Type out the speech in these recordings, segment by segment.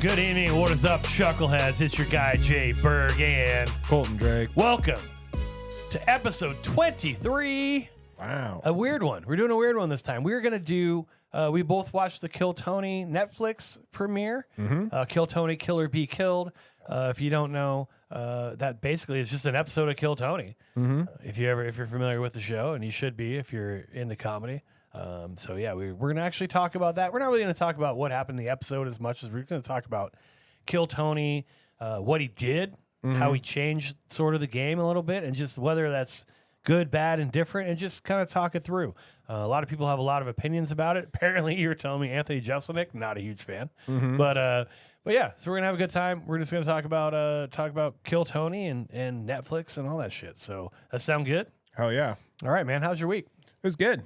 Good evening. What is up, chuckleheads? It's your guy, Jay Berg, and Colton Drake. welcome to episode 23. Wow. A weird one. We're doing a weird one this time. We're going to do, we both watched the Kill Tony Netflix premiere. Kill Tony, Kill or Be Killed. If you don't know, that basically is just an episode of Kill Tony. If you're familiar with the show, and you should be if you're into comedy. So yeah, we're going to actually talk about that. We're not really going to talk about what happened in the episode as much as we're going to talk about Kill Tony, what he did, how he changed sort of the game a little bit, and just whether that's good, bad, and different, and just kind of talk it through. A lot of people have a lot of opinions about it. Apparently, you're telling me Anthony Jeselnik, not a huge fan, but yeah. So we're gonna have a good time. We're just gonna talk about Kill Tony and Netflix and all that shit. So that sound good? Hell yeah. All right, man. How's your week? It was good.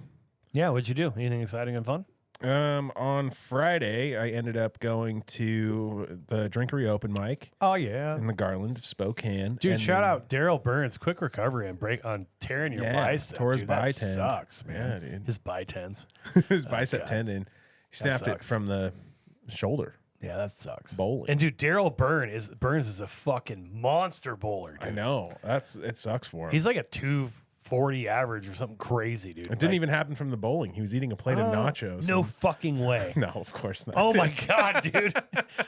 Yeah, what'd you do? Anything exciting and fun? On Friday, I ended up going to the Drinkery open mic Oh yeah, in the Garland of Spokane. dude. And Shout then- out Daryl Burns. Quick recovery on tearing your bicep. tore his Dude, that bicep. sucks, man. Yeah, dude. His bitens. his bicep God. tendon. He snapped it sucks. from the shoulder. Yeah, that sucks. Bowling. And dude, Daryl Burns is a fucking monster bowler, dude. I know. It sucks for him. He's like a 240 average or something crazy, dude. It didn't even happen from the bowling. He was eating a plate of nachos. No fucking way. No, of course not. Oh my god, dude.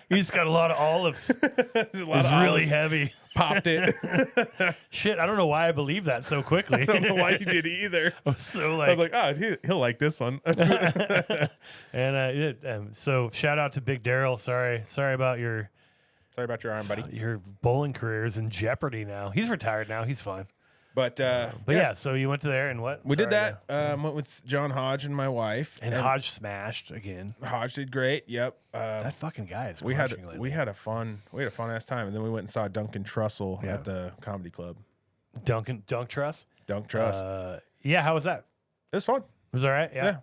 He's got a lot of olives. There's a lot It's of really olives. heavy. Popped it. Shit, I don't know why I believe that so quickly. I don't know why you did either. I was so I like, was like, oh, he'll like this one. and so shout out to Big Daryl. Sorry about your Sorry about your arm, buddy. bowling career is in jeopardy now. He's retired now. He's fine. But But yeah, so you went to there and what? we did Sorry, that. Went with John Hodge and my wife, And Hodge smashed again. Hodge did great. Yep. That fucking guy is we had crushing lately. we had a fun ass time, and then we went and saw Duncan Trussell Yeah. at the comedy club. Dunk Truss. Dunk Truss. Yeah, how was that? It was fun. It was all right. Yeah.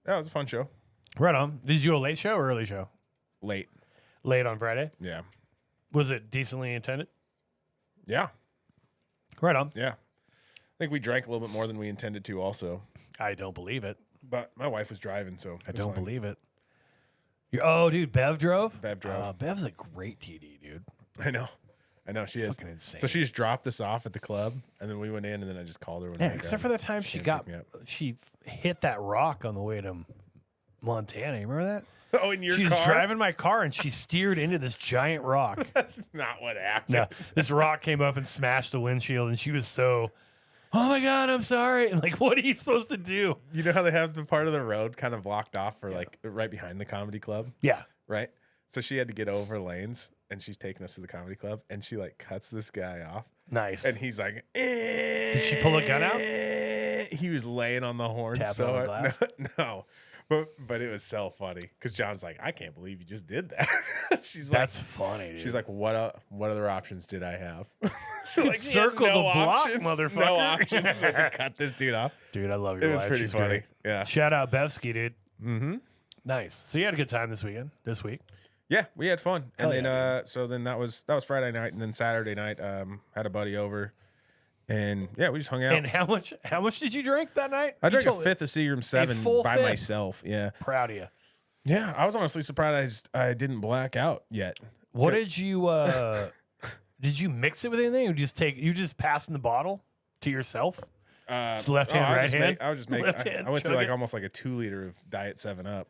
That was a fun show. Right on. Did you go late show or early show? Late. Late on Friday. Yeah. Was it decently attended? Yeah. Right on. Yeah. I think we drank a little bit more than we intended to, also. I don't believe it. But my wife was driving, so I don't believe it. Oh, dude, Bev drove? Bev drove. Bev's a great TD, dude. I know. She is. Fucking insane. So she just dropped us off at the club, and then we went in, and then I just called her. When Yeah, we were except for driving. the time she came pick me up. hit that rock on the way to Montana. You remember that? Oh, in your She was car? driving my car and she steered into this giant rock. That's not what happened. No, this rock came up and smashed the windshield, and she was so, oh my God, I'm sorry. And like, what are you supposed to do? You know how they have the part of the road kind of blocked off for like right behind the comedy club, Yeah. right? So she had to get over lanes, and she's taking us to the comedy club, and she like cuts this guy off, Nice. and he's like, Did she pull a gun out? He was laying on the horn. Tapping so on the hard. glass? No. But it was so funny because John's like, I can't believe you just did that. she's That's funny, dude. she's like, what other options did I have? She's like, circle "You had the block, options, motherfucker." No options to cut this dude off. Dude, I love your It was wife. pretty She's funny. great. Yeah. Shout out Bevsky, dude. Mm-hmm. Nice. So you had a good time this week. Yeah, we had fun, and Hell then yeah, so then that was Friday night, and then Saturday night had a buddy over, and yeah, we just hung out. And how much did you drink that night? I You drank a told- fifth of Seagram 7 full by fifth? myself. Yeah, Proud of you. yeah. I was honestly surprised I didn't black out yet. What did you did you mix it with anything, or you just passing the bottle to yourself? It's left hand, right hand? I was just making. Left hand, I went to chug like it? almost like a 2 liter of Diet 7 Up.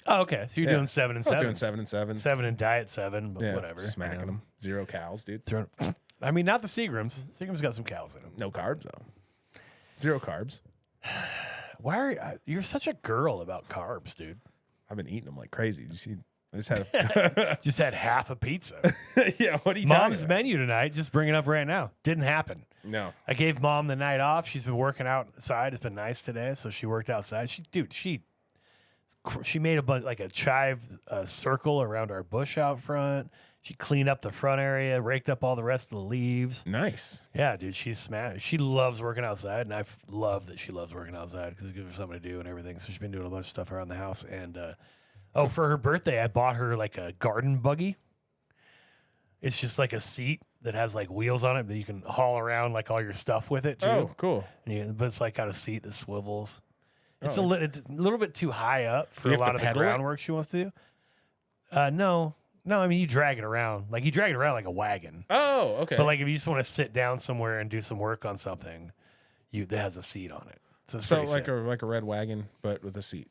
Oh, okay. So you're Yeah. doing 7 and I was 7. doing 7 and 7. 7 and diet 7, but Yeah, whatever. smacking you know. them. 0 calories, dude. Throwing- I mean, not the Seagrams. Seagrams got some cows in them. No carbs though. 0 carbs. Why are you're such a girl about carbs, dude? I've been eating them like crazy. You see, I just had a. Just had half a pizza. Yeah, what are you Mom's talking about? menu tonight, just bring it up right now. Didn't happen. No. I gave Mom the night off. She's been working outside. It's been nice today, so she worked outside. She made a chive circle around our bush out front. She cleaned up the front area, raked up all the rest of the leaves. Nice. Yeah, dude, she's smashed. She loves working outside, and I love that she loves working outside because it gives her something to do and everything. So she's been doing a bunch of stuff around the house. And for her birthday, I bought her like a garden buggy. It's just like a seat that has like wheels on it that you can haul around like all your stuff with it too. Oh, cool. But it's like got a seat that swivels. It's Oh, it's a little bit too high up for you a have lot to of the pedal it? groundwork she wants to do. No, No, I mean you drag it around. Like you drag it around like a wagon. Oh, okay. But like if you just want to sit down somewhere and do some work on something, it has a seat on it. So, it's pretty sick. like a red wagon, but with a seat.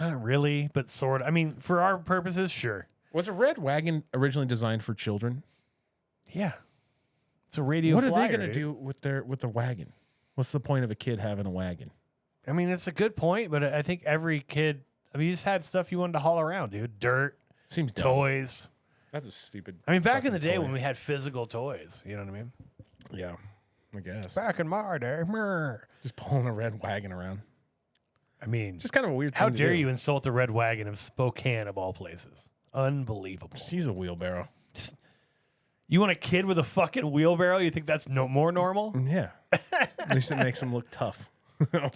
Not really, but sort of. I mean, for our purposes, sure. Was a red wagon originally designed for children? Yeah. It's a radio What are flyer, they going to dude. do with the wagon? What's the point of a kid having a wagon? I mean, it's a good point, but I think every kid, I mean, you just had stuff you wanted to haul around, dude. Dirt, Seems dumb. toys. That's a stupid. I mean, back in the day toy. when we had physical toys, you know what I mean? Yeah, I guess. Back in my day. Just pulling a red wagon around. I mean, Just kind of a weird thing how to dare do. you insult the red wagon of Spokane of all places? Unbelievable. Just use a wheelbarrow. You want a kid with a fucking wheelbarrow? You think that's more normal? Yeah. At least it makes them look tough.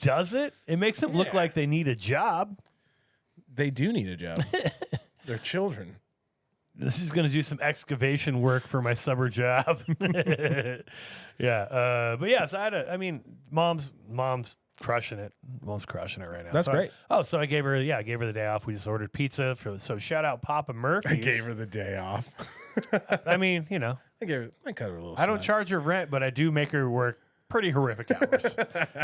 Does it? It makes them look Yeah. like they need a job. They do need a job. They're children. This is going to do some excavation work for my summer job. Yeah. But yeah, so I mean, mom's crushing it. Mom's crushing it right now. That's So great. So I gave her the day off. We just ordered pizza. So shout out Papa Murphy's. I gave her the day off. I mean, you know, I cut her a little I don't slack. charge her rent, but I do make her work pretty horrific hours.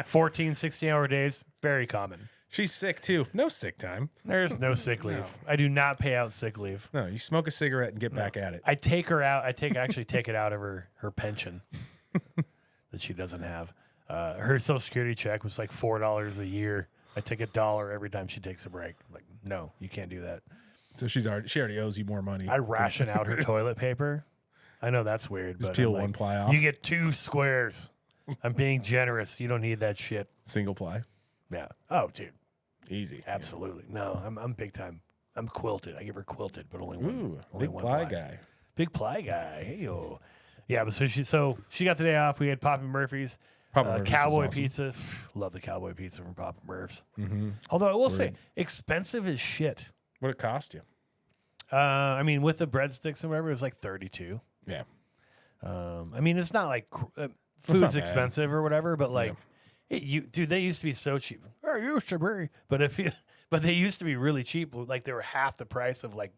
14, 16-hour days, very common. She's sick too. No sick time. There's no sick leave. I do not pay out sick leave. No, you smoke a cigarette and get back at it. I take her out. I actually take it out of her pension that she doesn't have. Her Social Security check was like $4 a year. I take $1 every time she takes a break. I'm like, no, you can't do that. So she already owes you more money. I ration out her toilet paper. I know that's weird, Just but peel I'm one like, ply off. You get 2 squares. I'm being generous. You don't need that shit. Single ply. Yeah. Oh, dude. Easy. Absolutely. No, I'm big time. I'm quilted. I give her quilted, but only Yeah. one. Ooh, only big one ply guy. Big ply guy. Hey yo. Yeah, but so she got the day off. We had Papa Murphy's. Papa Murphy's was Cowboy awesome. pizza. Love the cowboy pizza from Papa Murph's. Mm-hmm. Although I will say, expensive as shit. What'd it cost you? I mean, with the breadsticks and whatever, it was like 32. Yeah. I mean, it's not like not food's bad. expensive or whatever, but like, dude, they used to be so cheap. They used to be, but they used to be really cheap. Like they were half the price of like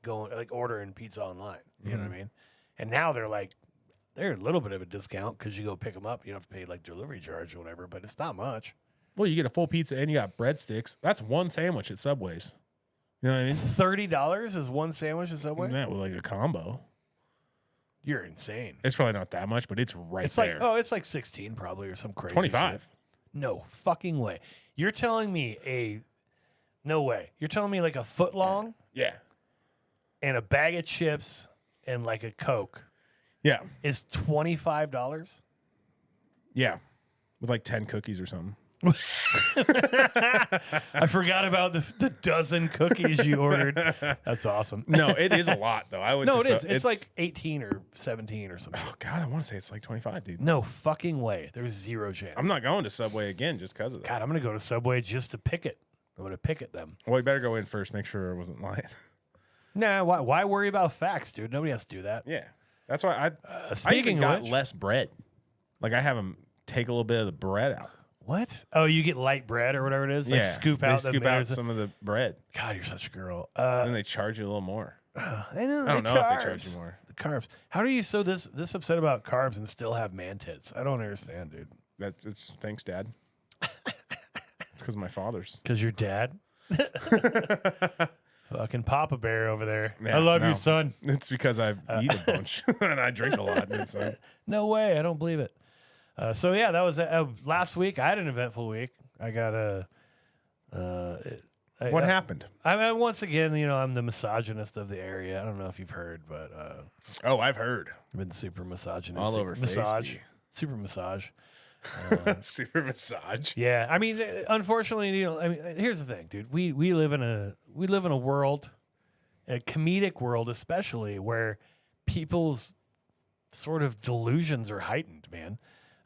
ordering pizza online. You know what I mean? And now they're a little bit of a discount because you go pick them up. You don't have to pay like delivery charge or whatever, but it's not much. Well, you get a full pizza and you got breadsticks. That's one sandwich at Subway's. You know what I mean? $30 is one sandwich at Subway. Yeah, with like a combo. You're insane. It's probably not that much, but it's right It's there. it's like 16 probably or some crazy 25. shit. No fucking way. You're telling me no way. You're telling me like a foot long Yeah. and a bag of chips and like a Coke Yeah. is $25? Yeah. With like 10 cookies or something. I forgot about the dozen cookies you ordered. That's awesome. No, it is a lot though. I would No, it is. It's like 18 or 17 or something. Oh God, I want to say it's like 25, dude. No fucking way. There's zero chance. I'm not going to Subway again just because of that. God, I'm going to go to Subway just to pick it. I'm going to pick at them. Well, you better go in first, make sure I wasn't lying. Nah, why worry about facts, dude? Nobody has to do that. Yeah. That's why I Speaking even of got which, less bread. Like I have them take a little bit of the bread out. what? Oh, you get light bread or whatever it is? Like scoop out some of the bread. God, you're such a girl. And then they charge you a little more. I I don't know if they charge you more. The carbs. How do you so this upset about carbs and still have man tits? I don't understand, dude. Thanks, Dad. It's because my father's. Because your dad? Fucking Papa Bear over there. Yeah, I love no. you, son. It's because I eat a bunch and I drink a lot. And so. No way. I don't believe it. So yeah, that was last week. I had an eventful week. I got a. What happened? I once again, I'm the misogynist of the area. I don't know if you've heard, but Oh, I've heard. I've been super misogynistic. All over massage, Facebook. super massage. Super massage. Yeah, I mean, unfortunately, here's the thing, dude. We live in a world, a comedic world, especially where people's sort of delusions are heightened. Man,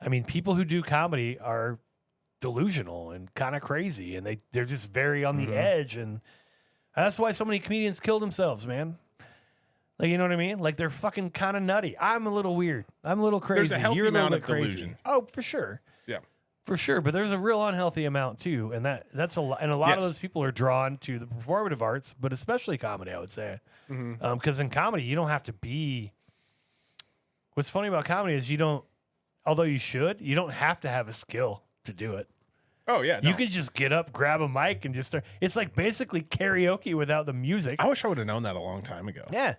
I mean, people who do comedy are delusional and kind of crazy, and they're just very on the edge, and that's why so many comedians kill themselves, man. Like, you know what I mean? Like, they're fucking kind of nutty. I'm a little weird. I'm a little crazy. There's a healthy You're a little amount bit of crazy. delusion. Oh, for sure. Yeah. For sure, but there's a real unhealthy amount too, and that's a lot. And a lot of Yes. those people are drawn to the performative arts, but especially comedy, I would say, because in comedy you don't have to be. What's funny about comedy is you don't, although you don't have to have a skill to do it. Oh yeah, no. You can just get up, grab a mic, and just start. It's like basically karaoke without the music. I wish I would have known that a long time ago. Yeah.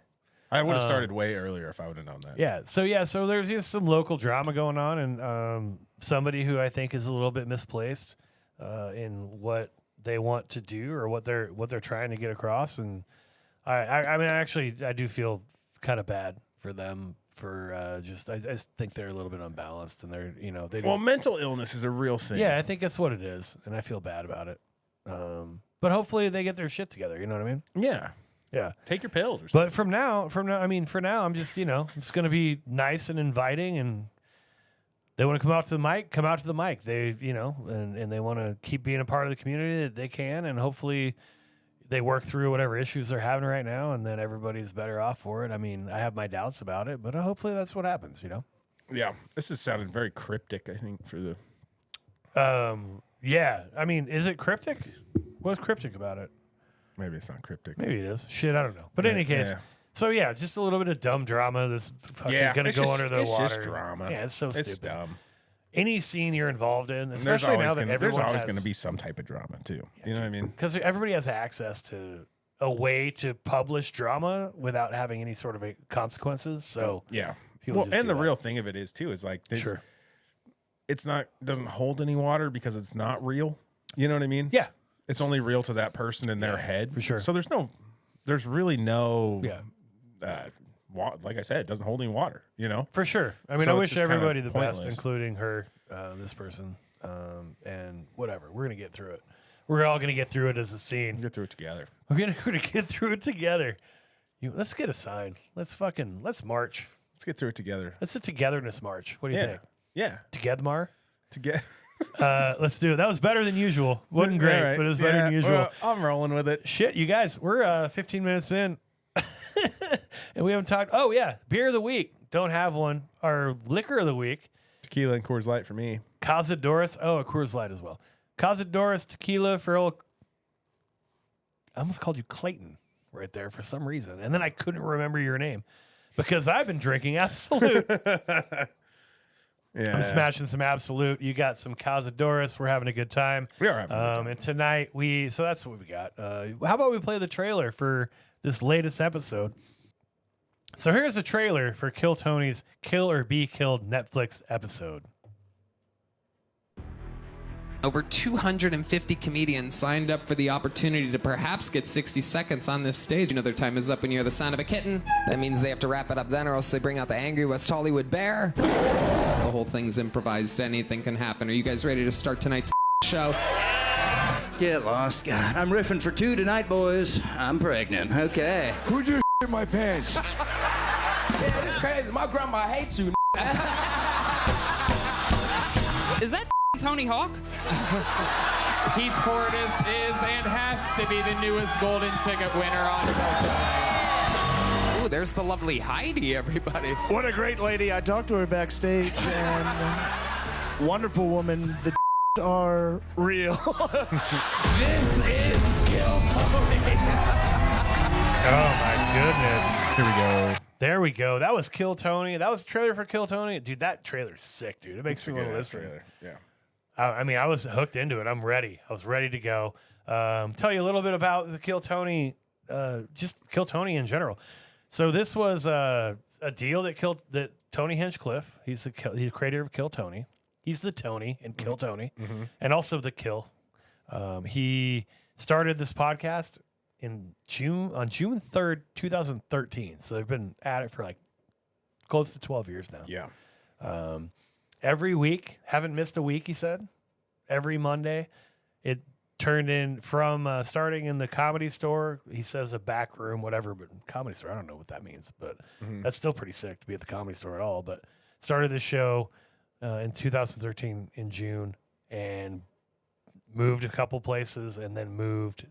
I would have started way earlier if I would have known that. Yeah. So there's just some local drama going on, and somebody who I think is a little bit misplaced in what they want to do or what they're trying to get across. And I mean, I do feel kind of bad for them for I just think they're a little bit unbalanced, and they're they just, Well, mental illness is a real thing. yeah, I think that's what it is, and I feel bad about it. But hopefully they get their shit together. You know what I mean? Yeah. Yeah. Take your pills or something. But for now, I'm just, I'm just going to be nice and inviting, and they want to come out to the mic. They, and they want to keep being a part of the community that they can, and hopefully they work through whatever issues they're having right now, and then everybody's better off for it. I mean, I have my doubts about it, but hopefully that's what happens, Yeah. This is sounding very cryptic, I think, for the... Yeah. I mean, is it cryptic? What's cryptic about it? Maybe it's not cryptic. Maybe it is. Shit, I don't know. But in any case, yeah. so yeah, it's just a little bit of dumb drama that's fucking gonna it's go just- under the it's water. just drama. Yeah, it's so It's stupid. dumb. Any scene you're involved in, And especially now that everyone there's always has, going to be some type of drama, too. You know what I mean? because everybody has access to a way to publish drama without having any sort of consequences. So Yeah. people Well, just and do the that. real thing of it is, too, is like, Sure. it's not, doesn't hold any water because it's not real. You know what I mean? Yeah, It's only real to that person in their head. for sure. So there's really no, yeah, like I said, it doesn't hold any water, for sure. I mean, So I it's wish just kind of everybody the best, pointless. including her, this person, and whatever. We're gonna get through it. We're all gonna get through it as a scene. Get through it together. We're gonna get through it together. Let's get a sign. Let's march. Let's get through it together. Let's a togetherness march. What do you Yeah. think? Yeah. Together, Together. let's do it. That was better than usual. Wasn't great, All right. but it was better than usual. Well, I'm rolling with it. Shit, you guys, we're 15 minutes in, and we haven't talked. Oh yeah, beer of the week. Don't have one. Our liquor of the week. Tequila and Coors Light for me. Cazadores. Oh, a Coors Light as well. Cazadores tequila for old. I almost called you Clayton right there for some reason, and then I couldn't remember your name because I've been drinking Absolute. Yeah. I'm smashing some Absolute. You got some Cazadores. We're having a good time. We are having a good time. And tonight so that's what we got. How about we play the trailer for this latest episode? So here's the trailer for Kill Tony's Kill or Be Killed Netflix episode. Over 250 comedians signed up for the opportunity to perhaps get 60 seconds on this stage. Their time is up when you hear the sound of a kitten. That means they have to wrap it up then, or else they bring out the angry West Hollywood bear. The whole thing's improvised. Anything can happen. Are you guys ready to start tonight's show? Get lost. God, I'm riffing for two tonight, boys. I'm pregnant. Okay. Who just in my pants? Yeah, it's crazy. My grandma hates you. Is that Tony Hawk? Heath Portis is and has to be the newest golden ticket winner on Colton. Ooh, there's the lovely Heidi, everybody. What a great lady. I talked to her backstage, and wonderful woman. The are real. This is Kill Tony. Oh my goodness. Here we go. There we go. That was Kill Tony. That was the trailer for Kill Tony. Dude, that trailer's sick, dude. It makes me want to listen. Yeah. I mean, I was hooked into it. I'm ready. I was ready to go. Tell you a little bit about the Kill Tony, just Kill Tony in general. So this was a deal that Tony Hinchcliffe. He's the creator of Kill Tony. He's the Tony in Kill Tony, and also the Kill. He started this podcast on June 3rd, 2013. So they've been at it for like close to 12 years now. Yeah. Every week, haven't missed a week, he said. Every Monday. It turned in from starting in the Comedy Store. He says a back room, whatever, but Comedy Store, I don't know what that means, but that's still pretty sick to be at the Comedy Store at all. But started the show in 2013 in June and moved a couple places and then moved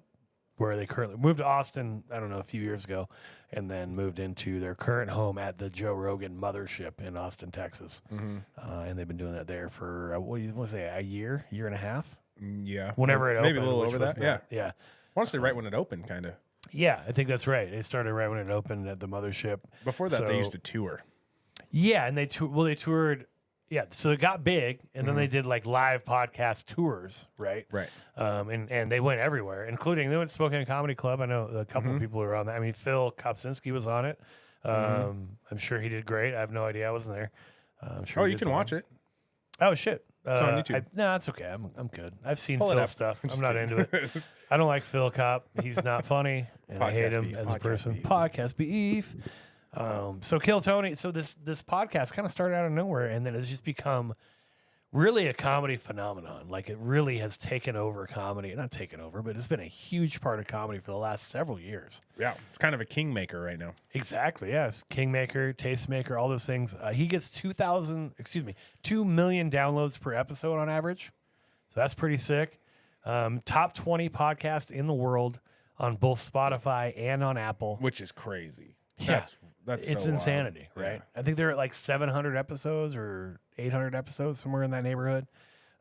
where they currently moved to Austin, I don't know, a few years ago, and then moved into their current home at the Joe Rogan Mothership in Austin, Texas. And they've been doing that there for, what do you want to say, a year and a half? Yeah. Whenever it opened. Maybe a little over that. Yeah. Yeah. Honestly, right when it opened, kind of. Yeah, I think that's right. They started right when it opened at the Mothership. Before that, they used to tour. Yeah, and they toured. Yeah, so it got big, and then they did like live podcast tours, right? Right. And they went everywhere, including they went to Spokane Comedy Club. I know a couple of people were on that. I mean, Phil Kopczynski was on it. I'm sure he did great. I have no idea. I wasn't there. I'm sure. Oh, you can watch it. Oh shit! It's on YouTube. No, that's okay. I'm good. I've seen Pull it Phil's up. stuff. I'm I'm just not kidding. into it. I don't like Phil Kopp. He's not funny, and I hate Podcast him beef, as a podcast person. beef. Podcast beef. So Kill Tony. So this podcast kind of started out of nowhere, and then it's just become really a comedy phenomenon. Like it really has taken over comedy. Not taken over, but it's been a huge part of comedy for the last several years. Yeah. It's kind of a kingmaker right now. Exactly. Yes. Kingmaker, Tastemaker, all those things. He gets 2 million downloads per episode on average. So that's pretty sick. Top 20 podcast in the world on both Spotify and on Apple. Which is crazy. Yeah. That's It's so insanity, wild. right? I think they're at like 700 episodes or 800 episodes, somewhere in that neighborhood.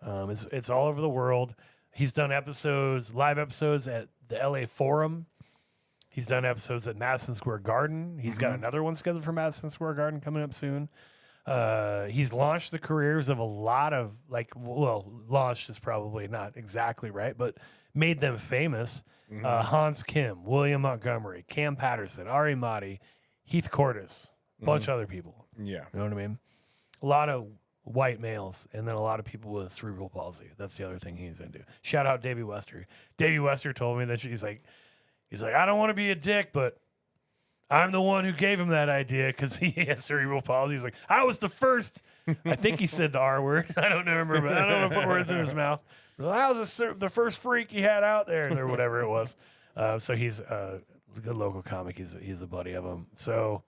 It's all over the world. He's done live episodes at the LA Forum. He's done episodes at Madison Square Garden. He's got another one scheduled for Madison Square Garden coming up soon. He's launched the careers of a lot of launched is probably not exactly right, but made them famous. Hans Kim, William Montgomery, Cam Patterson, Ari Mahdi, Heath Cordes, a bunch of other people. Yeah. You know what I mean? A lot of white males, and then a lot of people with cerebral palsy. That's the other thing he's into. Shout out Davey Wester. Davey Wester told me that he's like, I don't want to be a dick, but I'm the one who gave him that idea because he has cerebral palsy. He's like, I was the first. I think he said the R word. I don't remember, but I don't know if put words in his mouth. I was the first freak he had out there, or whatever it was. So he's a good local comic. He's a buddy of him. So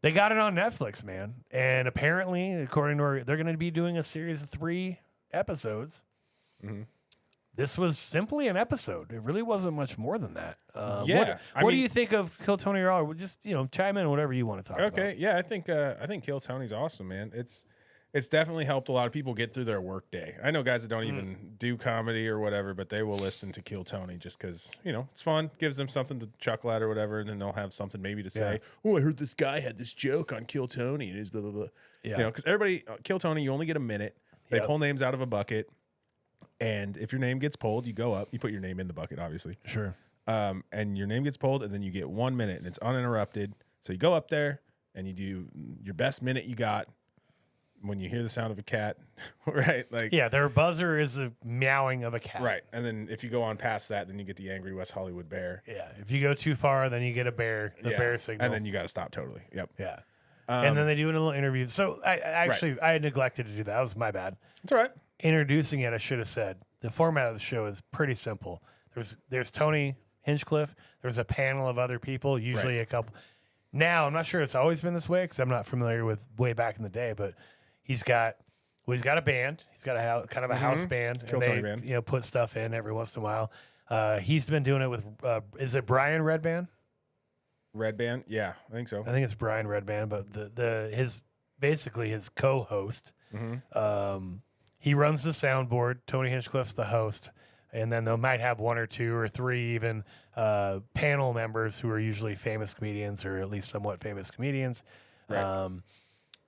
they got it on Netflix, man. And apparently, according to they're going to be doing a series of 3 episodes. This was simply an episode. It really wasn't much more than that. What do you think of Kill Tony Raw? Just chime in whatever you want to talk about. Okay, yeah, I think Kill Tony's awesome, man. It's definitely helped a lot of people get through their workday. I know guys that don't even do comedy or whatever, but they will listen to Kill Tony just because it's fun, gives them something to chuckle at or whatever, and then they'll have something maybe to say. Oh, I heard this guy had this joke on Kill Tony, and he's blah blah blah. Yeah, because everybody Kill Tony, you only get a minute. They pull names out of a bucket, and if your name gets pulled, you go up. You put your name in the bucket, obviously. Sure. And your name gets pulled, and then you get 1 minute, and it's uninterrupted. So you go up there, and you do your best minute you got. When you hear the sound of a cat, right? Their buzzer is the meowing of a cat. Right. And then if you go on past that, then you get the angry West Hollywood bear. Yeah. If you go too far, then you get a bear, bear signal. And then you got to stop totally. Yep. Yeah. And then they do a little interview. So I neglected to do that. That was my bad. It's all right. Introducing it, I should have said. The format of the show is pretty simple. There's Tony Hinchcliffe. There's a panel of other people, usually a couple. Now, I'm not sure it's always been this way because I'm not familiar with way back in the day, but he's got a band. He's got a kind of a house band. Kill Tony band. Put stuff in every once in a while. He's been doing it with, is it Brian Redband? Redband? Yeah, I think so. I think it's Brian Redband, but his co-host. He runs the soundboard. Tony Hinchcliffe's the host. And then they might have 1 or 2 or 3 even panel members who are usually famous comedians or at least somewhat famous comedians. Right.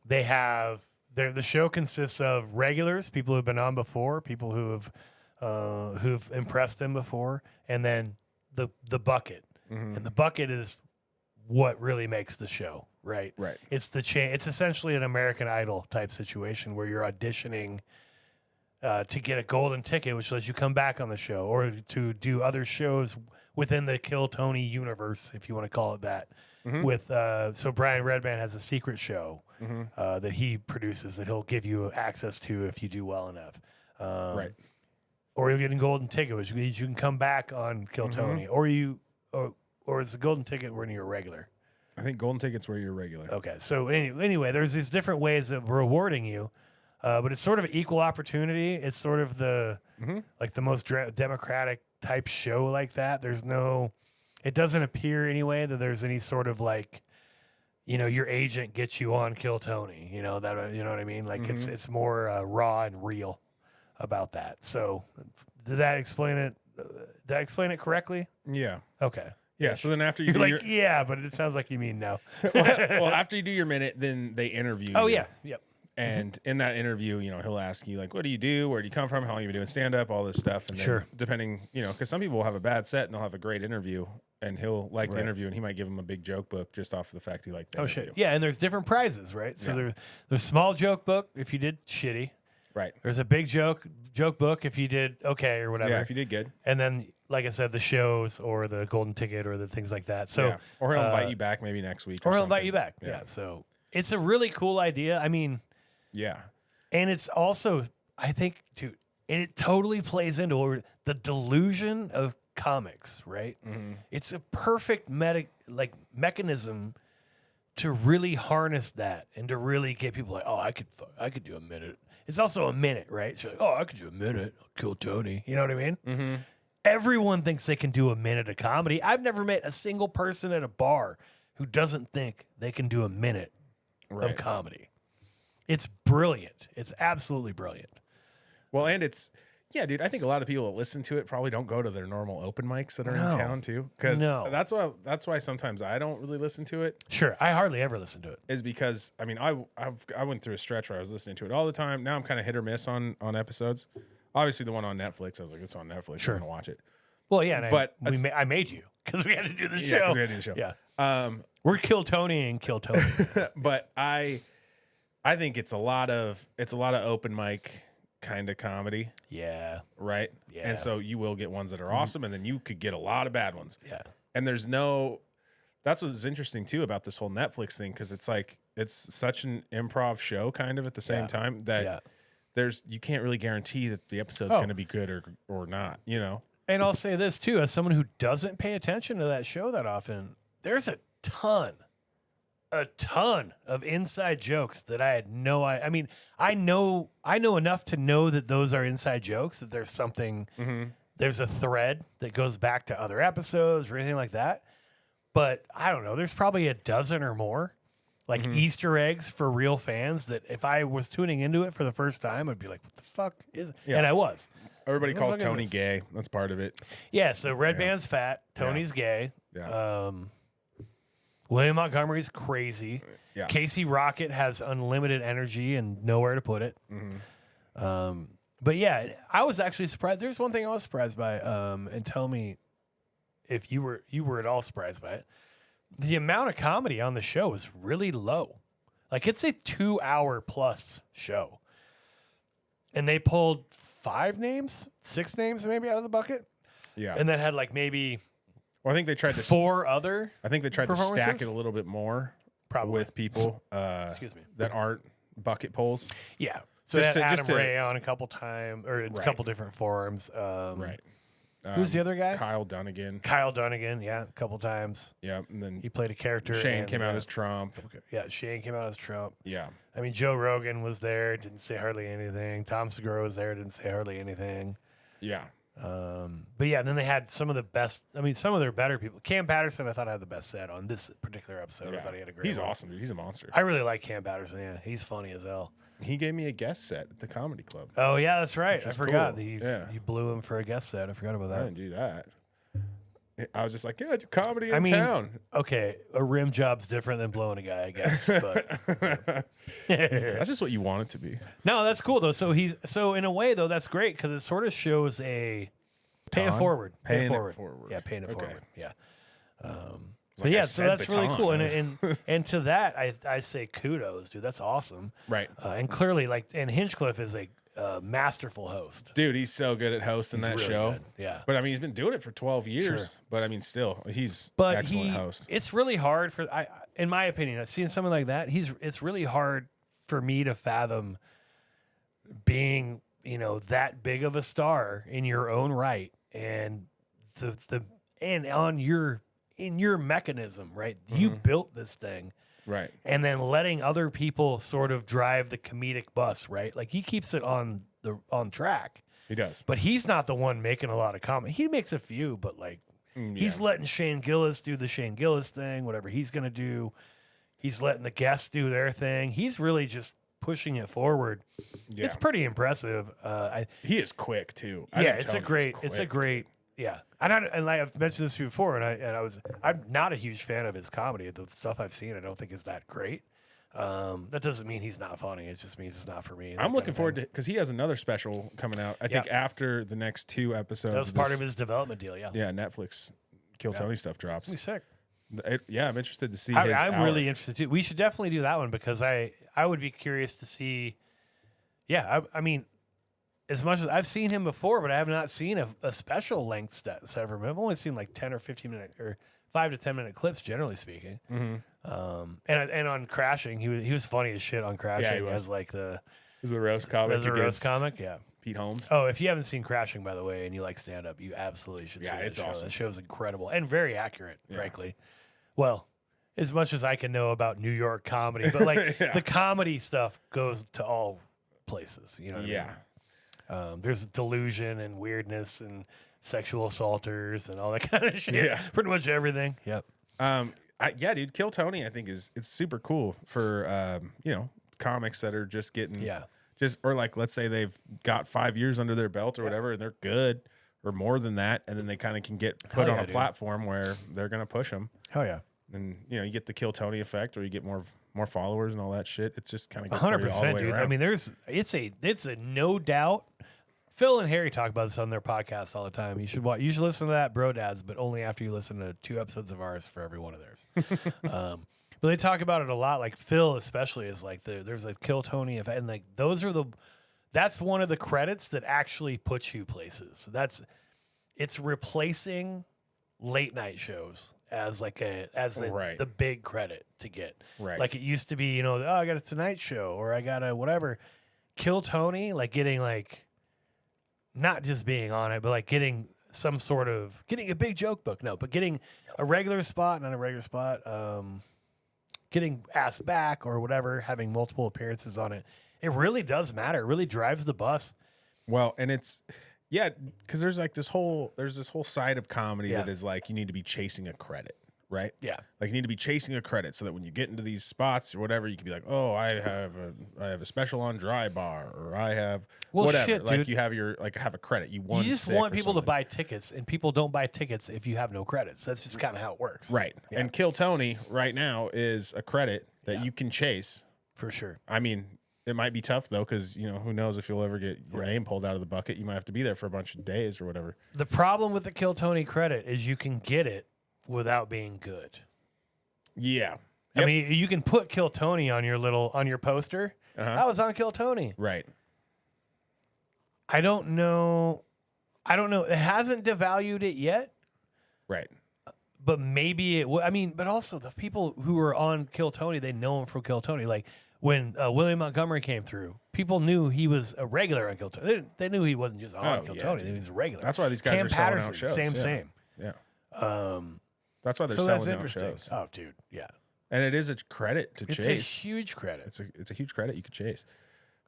The show consists of regulars, people who've been on before, people who've impressed them before, and then the bucket. And the bucket is what really makes the show, right? Right. It's it's essentially an American Idol type situation where you're auditioning to get a golden ticket, which lets you come back on the show or to do other shows within the Kill Tony universe, if you want to call it that. So Brian Redband has a secret show that he produces that he'll give you access to if you do well enough. Right. Or you'll get a golden ticket, which means you can come back on Kill Tony. Or is the golden ticket when you're a regular? I think golden ticket's where you're regular. Okay. So anyway, there's these different ways of rewarding you. But it's sort of equal opportunity. It's sort of the like the most democratic type show like that. It doesn't appear anyway that there's any sort of like, your agent gets you on Kill Tony, you know what I mean? Like it's more raw and real about that. So did that explain it? Did I explain it correctly? Yeah. Okay. Yeah. So then after you You're do like, yeah, but it sounds like you mean no. well, after you do your minute, then they interview you. Oh yeah. Yep. And in that interview, he'll ask you like, what do you do? Where do you come from? How long have you been doing stand up? All this stuff. And then Sure. depending, because some people will have a bad set and they'll have a great interview and he'll like the interview and he might give them a big joke book just off of the fact he liked the interview. Shit. Yeah. And there's different prizes, right? So there's small joke book if you did shitty. Right. There's a big joke book if you did okay or whatever. Yeah, if you did good. And then, like I said, the shows or the golden ticket or the things like that. So, yeah. Or he'll invite you back maybe next week. Or he'll something. invite you back. Yeah. So it's a really cool idea. I mean, yeah. And it's also, I think, dude, and it totally plays into the delusion of comics, right? It's a perfect mechanism to really harness that and to really get people like, oh, I could do a minute. It's also a minute, right? So like, oh, I could do a minute. I'll Kill Tony. You know what I mean? Mm-hmm. Everyone thinks they can do a minute of comedy. I've never met a single person at a bar who doesn't think they can do a minute of comedy. It's brilliant. It's absolutely brilliant. Well, and yeah, dude, I think a lot of people that listen to it probably don't go to their norment open mics that are in town too. Because that's why sometimes I don't really listen to it. Sure. I hardly ever listen to it. Is because, I mean, I went through a stretch where I was listening to it all the time. Now I'm kind of hit or miss on episodes. Obviously, the one on Netflix, I was like, it's on Netflix. Sure. I'm going to watch it. Well, yeah, but I made you because we had to do the show. Yeah, because we had to do the show. Yeah. We're Kill Tony and Kill Tony. But I think it's a lot of open mic kind of comedy. Yeah. Right? Yeah. And so you will get ones that are awesome, and then you could get a lot of bad ones. Yeah. And that's what's interesting too about this whole Netflix thing, because it's like it's such an improv show kind of at the same time that you can't really guarantee that the episode's going to be good or not, And I'll say this too, as someone who doesn't pay attention to that show that often, there's a ton of inside jokes that I had I mean, I know enough to know that those are inside jokes, that there's something, there's a thread that goes back to other episodes or anything like that. But I don't know, there's probably a dozen or more like Easter eggs for real fans that if I was tuning into it for the first time, I'd be like, what the fuck is it? Yeah. And I was. Everybody calls Tony gay. That's part of it. Yeah, so Red Band's fat, Tony's gay. Yeah. William Montgomery's crazy. Yeah. Casey Rocket has unlimited energy and nowhere to put it. But yeah, I was actually surprised. There's one thing I was surprised by, and tell me if you were at all surprised by it. The amount of comedy on the show is really low. Like, it's a 2-hour plus show. And they pulled 6 names maybe out of the bucket. Yeah. And then had like maybe I think they tried to 4 other I think they tried to stack it a little bit more probably with people excuse me, that aren't bucket polls. Yeah. So they had Adam Ray on a couple times or a couple different forums. Right. Who's the other guy? Kyle Dunnigan. Yeah, a couple times. Yeah, and then he played a character. Shane came out as Trump. Yeah, Shane came out as Trump. Yeah. I mean, Joe Rogan was there, didn't say hardly anything. Tom Segura was there, didn't say hardly anything. Yeah. But yeah, then they had some of the best. I mean, some of their better people. Cam Patterson, I thought had the best set on this particular episode. Yeah. I thought he had a great. He's one. awesome, dude. He's a monster. I really like Cam Patterson. Yeah, he's funny as hell. He gave me a guest set at the comedy club. Oh yeah, that's right. I forgot. Cool. You blew him for a guest set. I forgot about that. I didn't do that. I was just like, yeah, do comedy in town. Okay, a rim job's different than blowing a guy, I guess. But that's just what you want it to be. No, that's cool though. So in a way though, that's great because it sort of shows a pay it forward. Paying it forward. Yeah, paying it forward. Yeah. So that's really cool. And to that, I say kudos, dude. That's awesome. Right. And clearly, and Hinchcliffe is a masterful host. Dude, he's so good at hosting that really show. Good. Yeah. But I mean, he's been doing it for 12 years. Sure. But I mean, still, he's excellent host. It's really hard in my opinion, I've seen something like that. It's really hard for me to fathom being, that big of a star in your own right and in your mechanism, right? You built this thing. Right. And then letting other people sort of drive the comedic bus, right? Like he keeps it on track. He does. But he's not the one making a lot of comments. He makes a few, but like he's letting Shane Gillis do the Shane Gillis thing, whatever he's going to do. He's letting the guests do their thing. He's really just pushing it forward. Yeah. It's pretty impressive. He is quick too. It's a great. Yeah. And like I've mentioned this before, I'm not a huge fan of his comedy. The stuff I've seen, I don't think is that great. That doesn't mean he's not funny. It just means it's not for me. I'm looking forward to because he has another special coming out. I think after the next 2 episodes. That was part of his development deal. Yeah. Yeah. Netflix Kill Tony stuff drops. It's sick. I'm interested to see. I'm really interested too. We should definitely do that one because I would be curious to see. Yeah, I mean, as much as I've seen him before, but I have not seen a special length stats ever. I've only seen like 10 or 15 minute or 5 to 10 minute clips, generally speaking. And on Crashing, he was funny as shit on Crashing. Yeah, he was. As like Is the roast comic? as a roast comic. Yeah. Pete Holmes. Oh, if you haven't seen Crashing, by the way, and you like stand up, you absolutely should see that it's show. awesome. That show's incredible and very accurate, frankly. Well, as much as I can know about New York comedy, but like the comedy stuff goes to all places. You know what I mean? There's delusion and weirdness and sexual assaulters and all that kind of shit. Yeah. Pretty much everything. Yep. Dude, Kill Tony, I think it's super cool for comics that are just getting or like let's say they've got 5 years under their belt or whatever, and they're good or more than that, and then they kind of can get put on a platform where they're gonna push them. Hell yeah. And you get the Kill Tony effect, or you get more followers and all that shit. It's just kind of 100%, dude. I mean, it's a no doubt. Phil and Harry talk about this on their podcast all the time. You should listen to that, Bro Dads, but only after you listen to 2 episodes of ours for every one of theirs. But they talk about it a lot. Like Phil, especially, is like there's a Kill Tony effect, and like that's one of the credits that actually puts you places. It's replacing late night shows as like the big credit to get. Right. Like it used to be, I got a Tonight Show or I got a whatever. Kill Tony, like getting like not just being on it, but like getting a big joke book. No, but getting a regular spot, not a regular spot. Getting asked back or whatever, having multiple appearances on it. It really does matter. It really drives the bus. Well, and it's because there's this whole side of comedy that is like you need to be chasing a credit, right? Yeah, like you need to be chasing a credit so that when you get into these spots or whatever, you can be like, oh, I have a special on Dry Bar, or I have whatever. Shit, like dude. you have have a credit. You just want people to buy tickets, and people don't buy tickets if you have no credits. That's just kind of how it works, right? Yeah. And Kill Tony right now is a credit that you can chase for sure. I mean, it might be tough though, because who knows if you'll ever get your name pulled out of the bucket. You might have to be there for a bunch of days or whatever. The problem with the Kill Tony credit is you can get it without being good. Yeah. Yep. I mean, you can put Kill Tony on your poster. I was on Kill Tony. Right. I don't know. It hasn't devalued it yet. Right. But maybe it would. I mean, but also the people who are on Kill Tony, they know him from Kill Tony. Like when William Montgomery came through, people knew he was a regular on Kill Tony. They knew he wasn't just on Kill Tony. He was a regular. That's why these guys Cam are selling Patterson, out shows. Same. Yeah. That's why they're so selling that's out interesting. shows. Oh, dude. Yeah. And it is a credit to It's chase. a huge credit. It's a huge credit you could chase.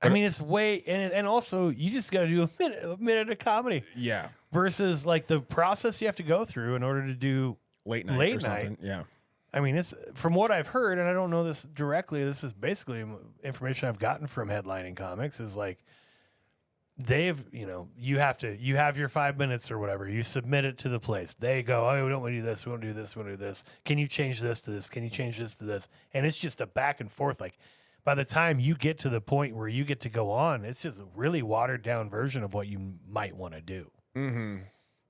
I mean, it's way and also you just got to do a minute of comedy. Yeah. Versus like the process you have to go through in order to do late night. Yeah. I mean, it's from what I've heard, and I don't know this directly. This is basically information I've gotten from headlining comics. Is like you have your 5 minutes or whatever. You submit it to the place. They go, oh, we don't want to do this. We want to do this. We want to do this. Can you change this to this? Can you change this to this? And it's just a back and forth. Like by the time you get to the point where you get to go on, it's just a really watered down version of what you might want to do. Mm-hmm.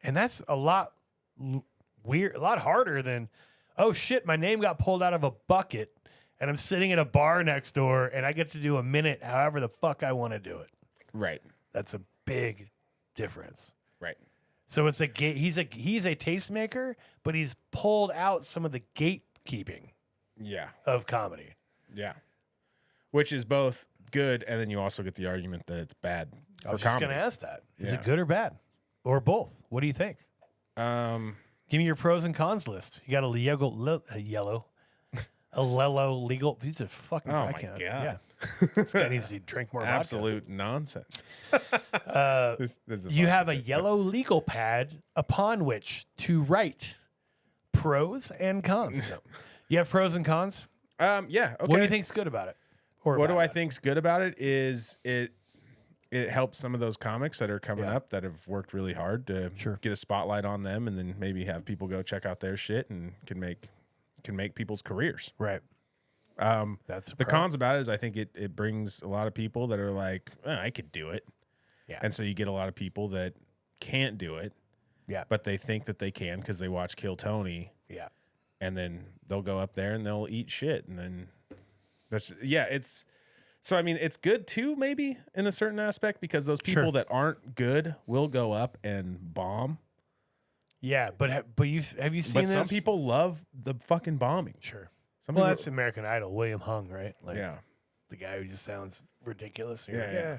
And that's a lot weird, a lot harder than, oh shit, my name got pulled out of a bucket and I'm sitting at a bar next door and I get to do a minute however the fuck I want to do it. Right. That's a big difference. Right. So it's he's a tastemaker, but he's pulled out some of the gatekeeping of comedy. Yeah. Which is both good, and then you also get the argument that it's bad for I was comedy. just going to ask that. Is it good or bad? Or both? What do you think? Give me your pros and cons list. You got a yellow Alelo legal. These are fucking. Oh I my can't. God. Yeah. This guy needs to drink more vodka. Absolute nonsense. This is You vodka have a drink. yellow legal pad upon which to write pros and cons. No. You have pros and cons. Yeah. Okay. What do you think's good about it? Or What bad do I about it? think's good about it is it helps some of those comics that are coming up that have worked really hard to get a spotlight on them, and then maybe have people go check out their shit and can make people's careers. Right. That's The cons about it is I think it brings a lot of people that are like, I could do it. Yeah. And so you get a lot of people that can't do it. Yeah. But they think that they can because they watch Kill Tony. Yeah. And then they'll go up there and they'll eat shit. And then it's so I mean it's good too, maybe in a certain aspect, because those people that aren't good will go up and bomb. Yeah, but have you seen But this? some people love the fucking bombing. Sure. Some Well, people, that's American Idol. William Hung, right? Like, yeah. the guy who just sounds ridiculous. You're Yeah, like, yeah.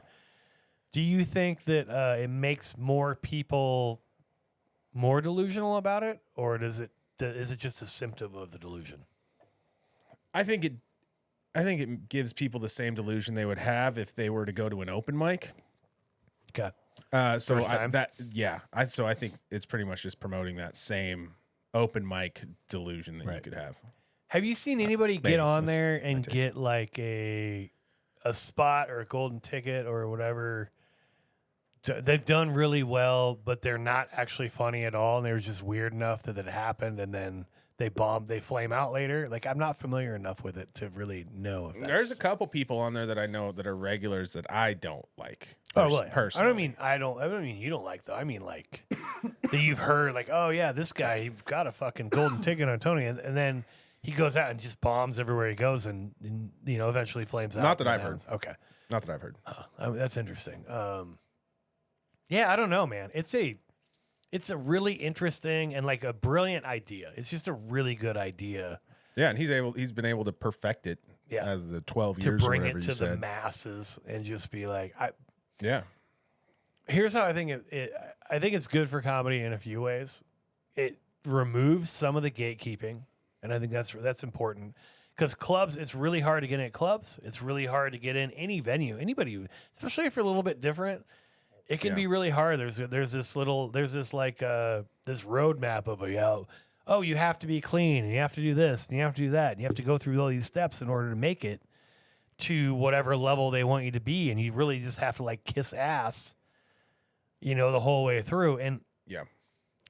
Do you think that it makes more people more delusional about it, or is it just a symptom of the delusion? I think it gives people the same delusion they would have if they were to go to an open mic. Okay. So First time? So I think it's pretty much just promoting that same open mic delusion that you could have. Have you seen anybody maybe. get on That's there my and take. get like a spot or a golden ticket or whatever? They've done really well, but they're not actually funny at all, and they were just weird enough that it happened, and then they flame out later. Like, I'm not familiar enough with it to really know. If that's... There's a couple people on there that I know that are regulars that I don't like. I Personally. don't mean you don't like though. I mean like that you've heard like, oh yeah, this guy he got a fucking golden ticket on Tony, and then he goes out and just bombs everywhere he goes, and eventually flames out. Not that I've heard. Okay, Not that I've heard. that's interesting. Yeah, I don't know, man. It's a really interesting and like a brilliant idea. It's just a really good idea. Yeah, and he's been able to perfect it. Yeah. Out of the 12 To years bring or it whatever to you the said. masses and just be like, Yeah. here's how I think I think it's good for comedy in a few ways. It removes some of the gatekeeping, and I think that's important because clubs. It's really hard to get in at clubs. It's really hard to get in any venue. Anybody, especially if you're a little bit different, it can be really hard. There's this roadmap of you have to be clean and you have to do this and you have to do that and you have to go through all these steps in order to make it to whatever level they want you to be, and you really just have to like kiss ass, the whole way through. And Yeah.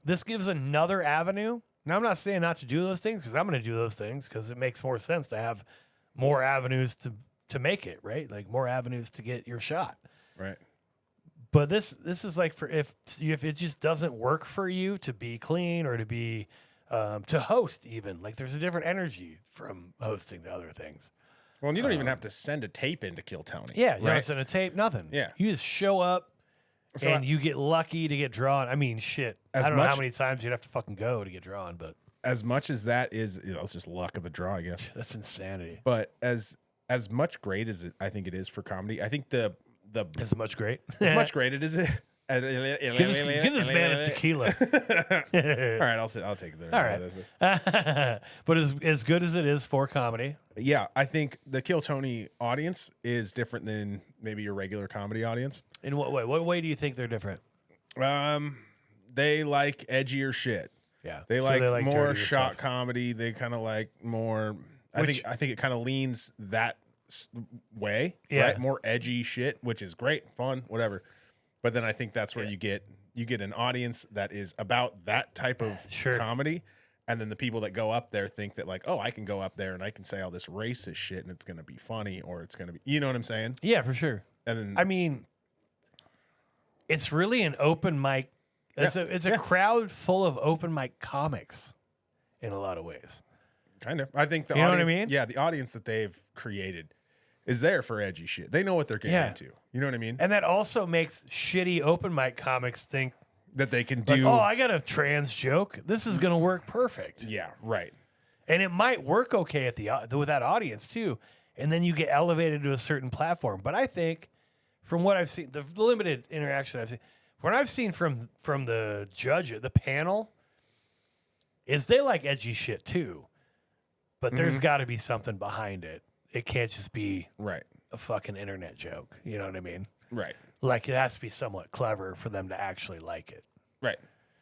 this gives another avenue. Now, I'm not saying not to do those things because I'm going to do those things because it makes more sense to have more avenues to make it, right? Like more avenues to get your shot. Right. But this is like for if it just doesn't work for you to be clean or to be to host even. Like there's a different energy from hosting to other things. Well, and you don't even have to send a tape in to Kill Tony. Yeah, you don't right? send a tape, nothing. Yeah. You just show up So and you get lucky to get drawn. I mean, shit. I don't know how much- many times you'd have to fucking go to get drawn, but As much as that is, it's just luck of the draw, I guess. that's insanity. But as much great as I think it is for comedy, I think the As much great. as much great it is. give this man a tequila. All right, I'll take it there. All right. But as good as it is for comedy, Yeah, I think the Kill Tony audience is different than maybe your regular comedy audience. in what way? What way do you think they're different? They like edgier shit. Yeah. They So like more dirtier shock stuff. comedy. They kind of like more. I think it kind of leans that way. Yeah. Right? More edgy shit, which is great, fun, whatever. But then I think that's where you get an audience that is about that type of comedy. And then the people that go up there think that like, oh, I can go up there and I can say all this racist shit and it's going to be funny, or it's going to be, you know what I'm saying? Yeah, for sure. And then I mean, it's really an open mic. It's a crowd full of open mic comics in a lot of ways. kind of, I think the You know what audience, I mean? yeah, the audience that they've created is there for edgy shit. They know what they're getting Yeah. into. You know what I mean? And that also makes shitty open mic comics think, That they can like, do. oh, I got a trans joke. This is going to work perfect. Yeah, right. And it might work okay at with that audience too. And then you get elevated to a certain platform. But I think from what I've seen, the limited interaction I've seen, what I've seen from the judge, the panel, is they like edgy shit too. but there's got to be something behind it. It can't just be Right. a fucking internet joke. You know what I mean? Right. Like, it has to be somewhat clever for them to actually like it. Right.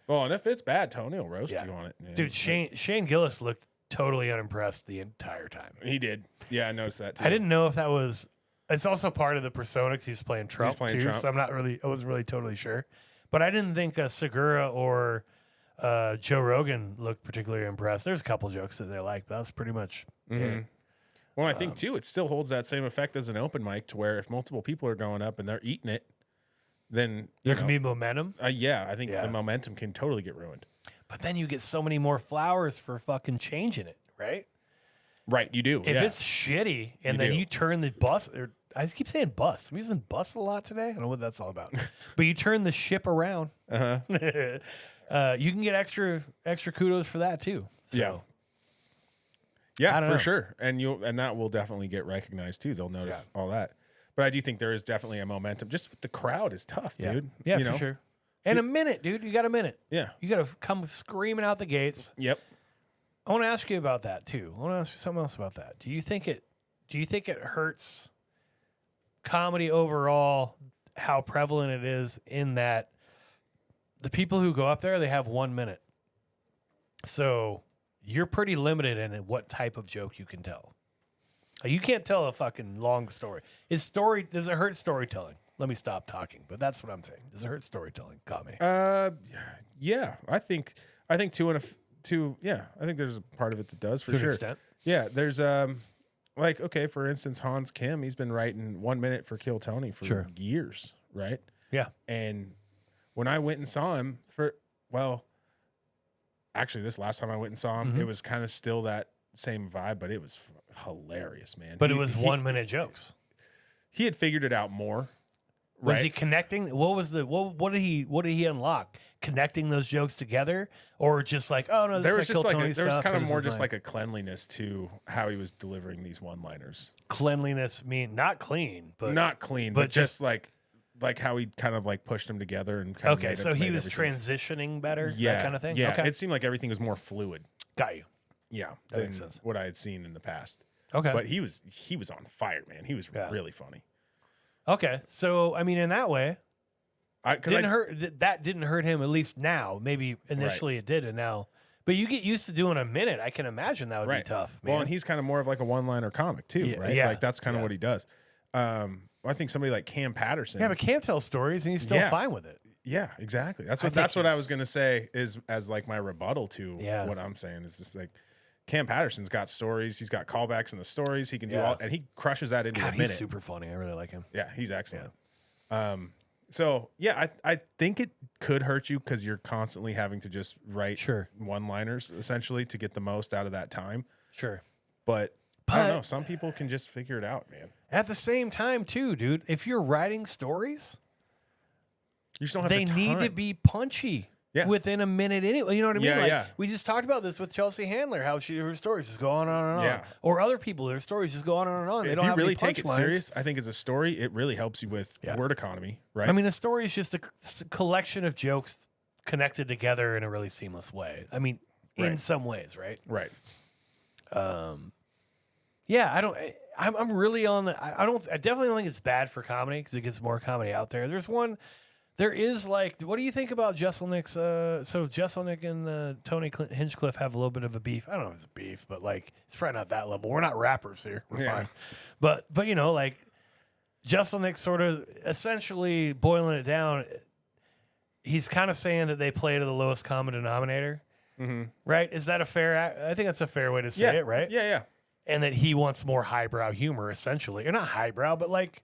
Well, and if it's bad, Tony will roast Yeah. you on it. Man. Dude, Shane Gillis looked totally unimpressed the entire time. He did. Yeah, I noticed that too. I didn't know if that was. It's also part of the persona because he was playing Trump playing too. Trump. So I wasn't really totally sure. But I didn't think Segura or Joe Rogan looked particularly impressed. There's a couple jokes that they liked, but that was pretty much it. Well, I think too, it still holds that same effect as an open mic, to where if multiple people are going up and they're eating it, then There can be momentum. yeah, I think Yeah. the momentum can totally get ruined. But then you get so many more flowers for fucking changing it, right? Right, you do. If yeah. it's shitty and You then do. you turn the bus, or I just keep saying bus. I'm using bus a lot today. I don't know what that's all about. But you turn the ship around. You can get extra kudos for that too. So, Yeah. I Yeah, don't for know. sure. And that will definitely get recognized too. They'll notice all that. But I do think there is definitely a momentum. Just with the crowd is tough, yeah, dude. yeah, You for know? sure. And a minute, dude. You got a minute. Yeah. You got to come screaming out the gates. Yep. I want to ask you about that too. I want to ask you something else about that. Do you think it hurts comedy overall, how prevalent it is in that the people who go up there, they have 1 minute. So you're pretty limited in what type of joke you can tell. You can't tell a fucking long story. Does it hurt storytelling? Let me stop talking, but that's what I'm saying. Does it hurt storytelling, comedy? Yeah. I think yeah, I think there's a part of it that does for To an sure. extent. Yeah, there's like, okay, for instance, Hans Kim, he's been writing 1 minute for Kill Tony for Sure. years, right? Yeah. And when I went and saw him actually this last time I went and saw him, it was kind of still that same vibe, but it was hilarious, man. But it was 1 minute jokes. He had figured it out more. Was right? he connecting? What did he unlock? Connecting those jokes together, or just like, oh no, this There is was my just Kill like Tony there was stuff, kind or of this more is just my- like a cleanliness to how he was delivering these one-liners. cleanliness. Mean not clean, but Not clean, but but just like how he kind of like pushed them together and kind of okay. made So it, he made was everything- transitioning better, yeah, that kind of thing. Yeah, Okay, it seemed like everything was more fluid. got you. Yeah, That than makes sense. what I had seen in the past. Okay, But he was on fire, man. He was Yeah. really funny. okay. So I mean, in that way, That didn't hurt him. At least now, maybe initially it did, and now. But you get used to doing a minute. I can imagine that would be tough. Man. Well, and he's kind of more of like a one-liner comic too, Yeah, right? yeah, Like that's kind of yeah. what he does. I think somebody like Cam Patterson. yeah, but Cam tells stories, and he's still Yeah. fine with it. Yeah, exactly. That's I what think I he's- was gonna say is as like my rebuttal to Yeah. what I'm saying is just like Cam Patterson's got stories. He's got callbacks in the stories. He can do Yeah. all, and he crushes that into God, a he's minute. super funny. I really like him. Yeah, he's excellent. So yeah, I think it could hurt you because you're constantly having to just write Sure. one-liners essentially to get the most out of that time. Sure. But I don't But- know. Some people can just figure it out, man. At the same time, too, dude, if you're writing stories, You just don't have they the need to time. be punchy Yeah. within a minute anyway. You know what I mean? Yeah, Like, yeah. we just talked about this with Chelsea Handler, how her stories just go on and on and on. Yeah. Or other people, their stories just go on and on. They If don't you have really any take it punchlines. serious, I think as a story, it really helps you with Yeah. word economy, right? I mean, a story is just a collection of jokes connected together in a really seamless way. I mean, in Right. some ways, right? right. Yeah, I'm really on the. I definitely don't think it's bad for comedy because it gets more comedy out there. There is like, what do you think about Jesselnick's? So Jesselnick and Tony Hinchcliffe have a little bit of a beef. I don't know if it's beef, but like it's probably not that level. We're not rappers here. We're Yeah. fine. But you know, like Jesselnick sort of essentially boiling it down. He's kind of saying that they play to the lowest common denominator, right? Is that a fair? I think that's a fair way to say Yeah. it, right? Yeah, yeah. And that he wants more highbrow humor, essentially, or not highbrow, but like.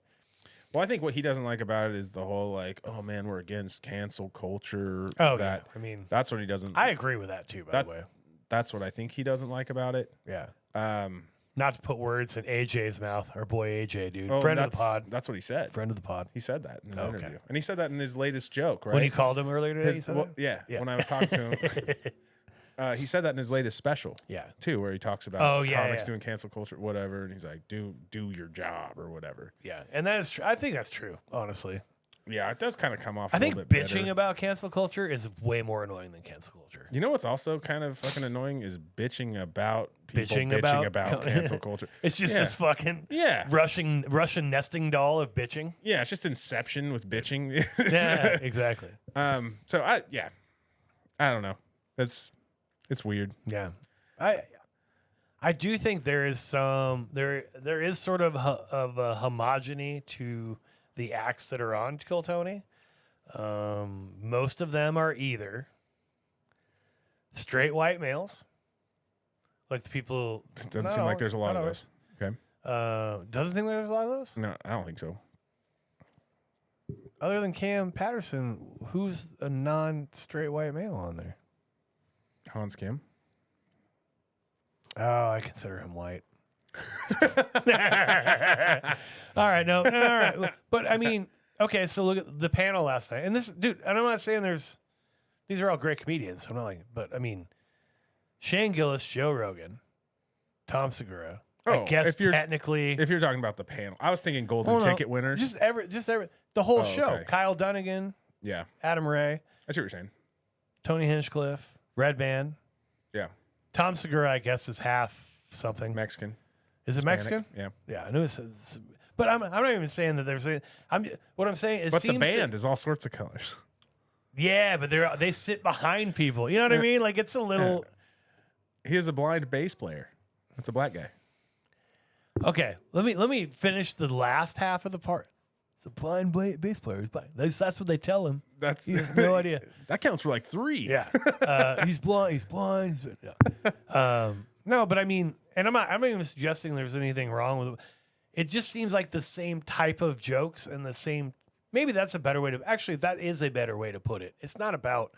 Well, I think what he doesn't like about it is the whole like, oh man, we're against cancel culture. Oh, that. yeah. I mean, That's what he doesn't. I agree with that too. By the way, That's what I think he doesn't like about it. yeah. Um, Not to put words in AJ's mouth, our boy AJ, dude, oh, friend of the that's- pod, That's what he said. friend of the pod. He said that in the Okay. interview, and he said that in his latest joke, right? When you called him earlier today, you His- said well, that? yeah, Yeah. when I was talking to him, he said that in his latest special. Yeah. Too, where he talks about Oh, yeah, comics yeah. doing cancel culture, whatever, and he's like, "Do your job or whatever." Yeah, and that is true. I think that's true, honestly. Yeah, it does kind of come off. I think little bit bitching bitter. about cancel culture is way more annoying than cancel culture. You know what's also kind of fucking annoying is bitching about people Bitching bitching about- about cancel culture. It's just Yeah. this fucking Yeah. Russian nesting doll of bitching. Yeah, it's just Inception with bitching. Yeah, exactly. So I don't know. It's weird. Yeah, I do think there is some there is sort of a homogeny to the acts that are on Kill Tony. Most of them are either straight white males, like the people. It doesn't seem like there's a lot of those. Okay. Doesn't think there's a lot of those. No, I don't think so. Other than Cam Patterson, who's a non-straight white male on there? Hans Kim. Oh, I consider him white. All right, no, all right. But I mean, okay, so look at the panel last night. And this, dude, and I'm not saying these are all great comedians. I'm not like, but I mean, Shane Gillis, Joe Rogan, Tom Segura. I guess if you're technically, if you're talking about the panel, I was thinking golden well, no, ticket winners. just the whole show. okay. Kyle Dunnigan, Yeah, Adam Ray, that's what you're saying. Tony Hinchcliffe, Red Band. Yeah, Tom Segura, I guess, is half something. Mexican. Is it Mexican? Yeah, Yeah, I knew it's but I'm not even saying that there's what I'm saying is but the band is all sorts of colors. Yeah, but they sit behind people. You know what I mean? Like it's a little He is a blind bass player. That's a black guy. Okay, let me finish the last half of the part. It's a blind bass player. He's blind. That's what they tell him. He has no idea. That counts for like 3. Yeah, he's blind. He's blind. Yeah. No, but I mean, and I'm not even suggesting there's anything wrong with it. It just seems like the same type of jokes and the same. Maybe that's a better way to. Actually, that is a better way to put it. It's not about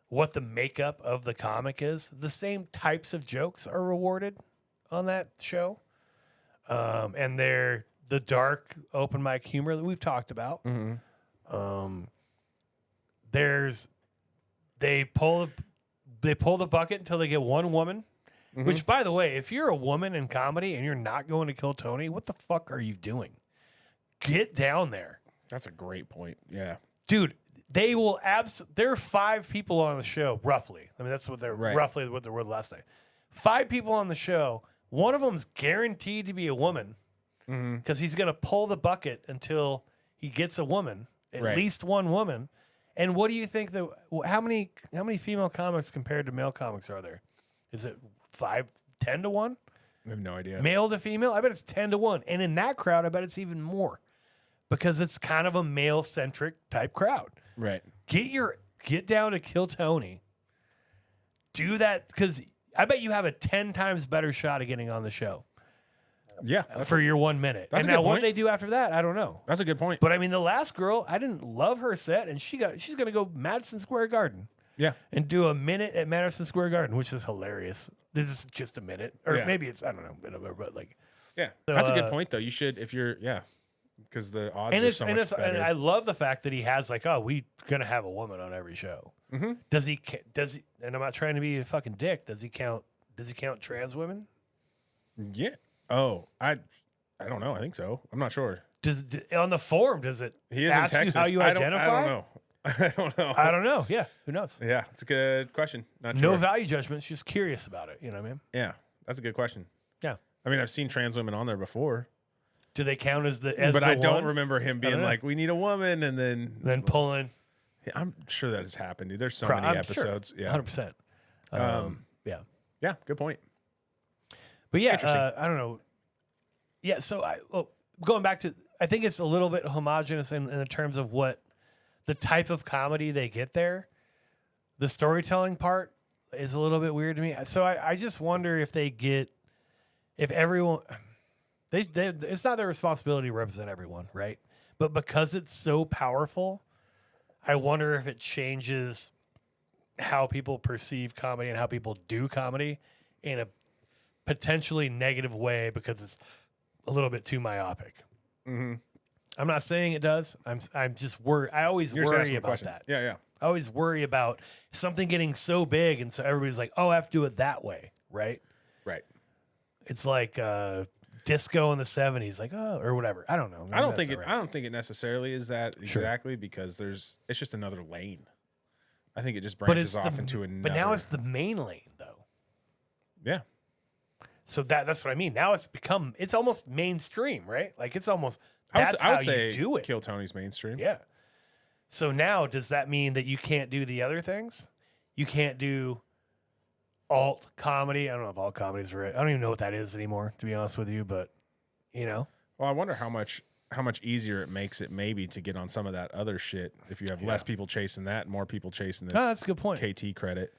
what the makeup of the comic is. The same types of jokes are rewarded on that show. And they're the dark open mic humor that we've talked about. Mm-hmm. They pull the bucket until they get one woman. Mm-hmm. Which, by the way, if you're a woman in comedy and you're not going to Kill Tony, what the fuck are you doing? Get down there. That's a great point. Yeah, dude. They will there are 5 people on the show, roughly. I mean, that's what they're roughly what they were last night. 5 people on the show. One of them's guaranteed to be a woman because he's going to pull the bucket until he gets a woman, at least one woman. And what do you think how many female comics compared to male comics are there? Is it 10 to 1? I have no idea. Male to female? I bet it's 10 to 1. And in that crowd, I bet it's even more because it's kind of a male-centric type crowd. Right. Get down to Kill Tony. Do that because I bet you have a 10 times better shot of getting on the show. Yeah, for your 1 minute. That's and a now good what point. they do after that, I don't know. That's a good point. But I mean, the last girl, I didn't love her set, and she's going to go Madison Square Garden. Yeah, and do a minute at Madison Square Garden, which is hilarious. This is just a minute, or maybe it's I don't know, but like yeah, that's a good point though. You should if you're because the odds are so much better. And I love the fact that he has like, oh, we gonna have a woman on every show. Mm-hmm. Does he? And I'm not trying to be a fucking dick. Does he count trans women? Yeah. Oh, I don't know. I think so. I'm not sure. On the form, does it he is ask in Texas. you how you identify? I don't know. I don't know. Yeah, who knows? Yeah, it's a good question. Not no sure. value judgments. Just curious about it. You know what I mean? Yeah, that's a good question. Yeah. I mean, I've seen trans women on there before. Do they count as but the I don't one? remember him being like, "We need a woman," and then pulling. Yeah, I'm sure that has happened, dude. There's so many episodes. Sure. Yeah, 100%. Yeah. Yeah. Good point. But yeah, I don't know. Yeah. So going back to, I think it's a little bit homogenous in the terms of what the type of comedy they get there. The storytelling part is a little bit weird to me. So I just wonder if everyone, it's not their responsibility to represent everyone, right? But because it's so powerful, I wonder if it changes how people perceive comedy and how people do comedy in a potentially negative way because it's a little bit too myopic. Mm-hmm. I'm not saying it does. I'm just worried. I always worry about that. Yeah, yeah. I always worry about something getting so big, and so everybody's like, "Oh, I have to do it that way," right? Right. It's like disco in the 70s, like, oh, or whatever. I don't know. I don't think it necessarily is that exactly because it's just another lane. I think it just branches off into another. But now it's the main lane, though. Yeah. So that's what I mean. Now it's almost mainstream, right? Like it's almost I that's would how say you do it. Kill Tony's mainstream. Yeah. So now does that mean that you can't do the other things? You can't do alt comedy. I don't know if alt comedy is right. I don't even know what that is anymore, to be honest with you. But Well, I wonder how much easier it makes it maybe to get on some of that other shit if you have less people chasing that, and more people chasing this. Oh, that's a good point. KT credit.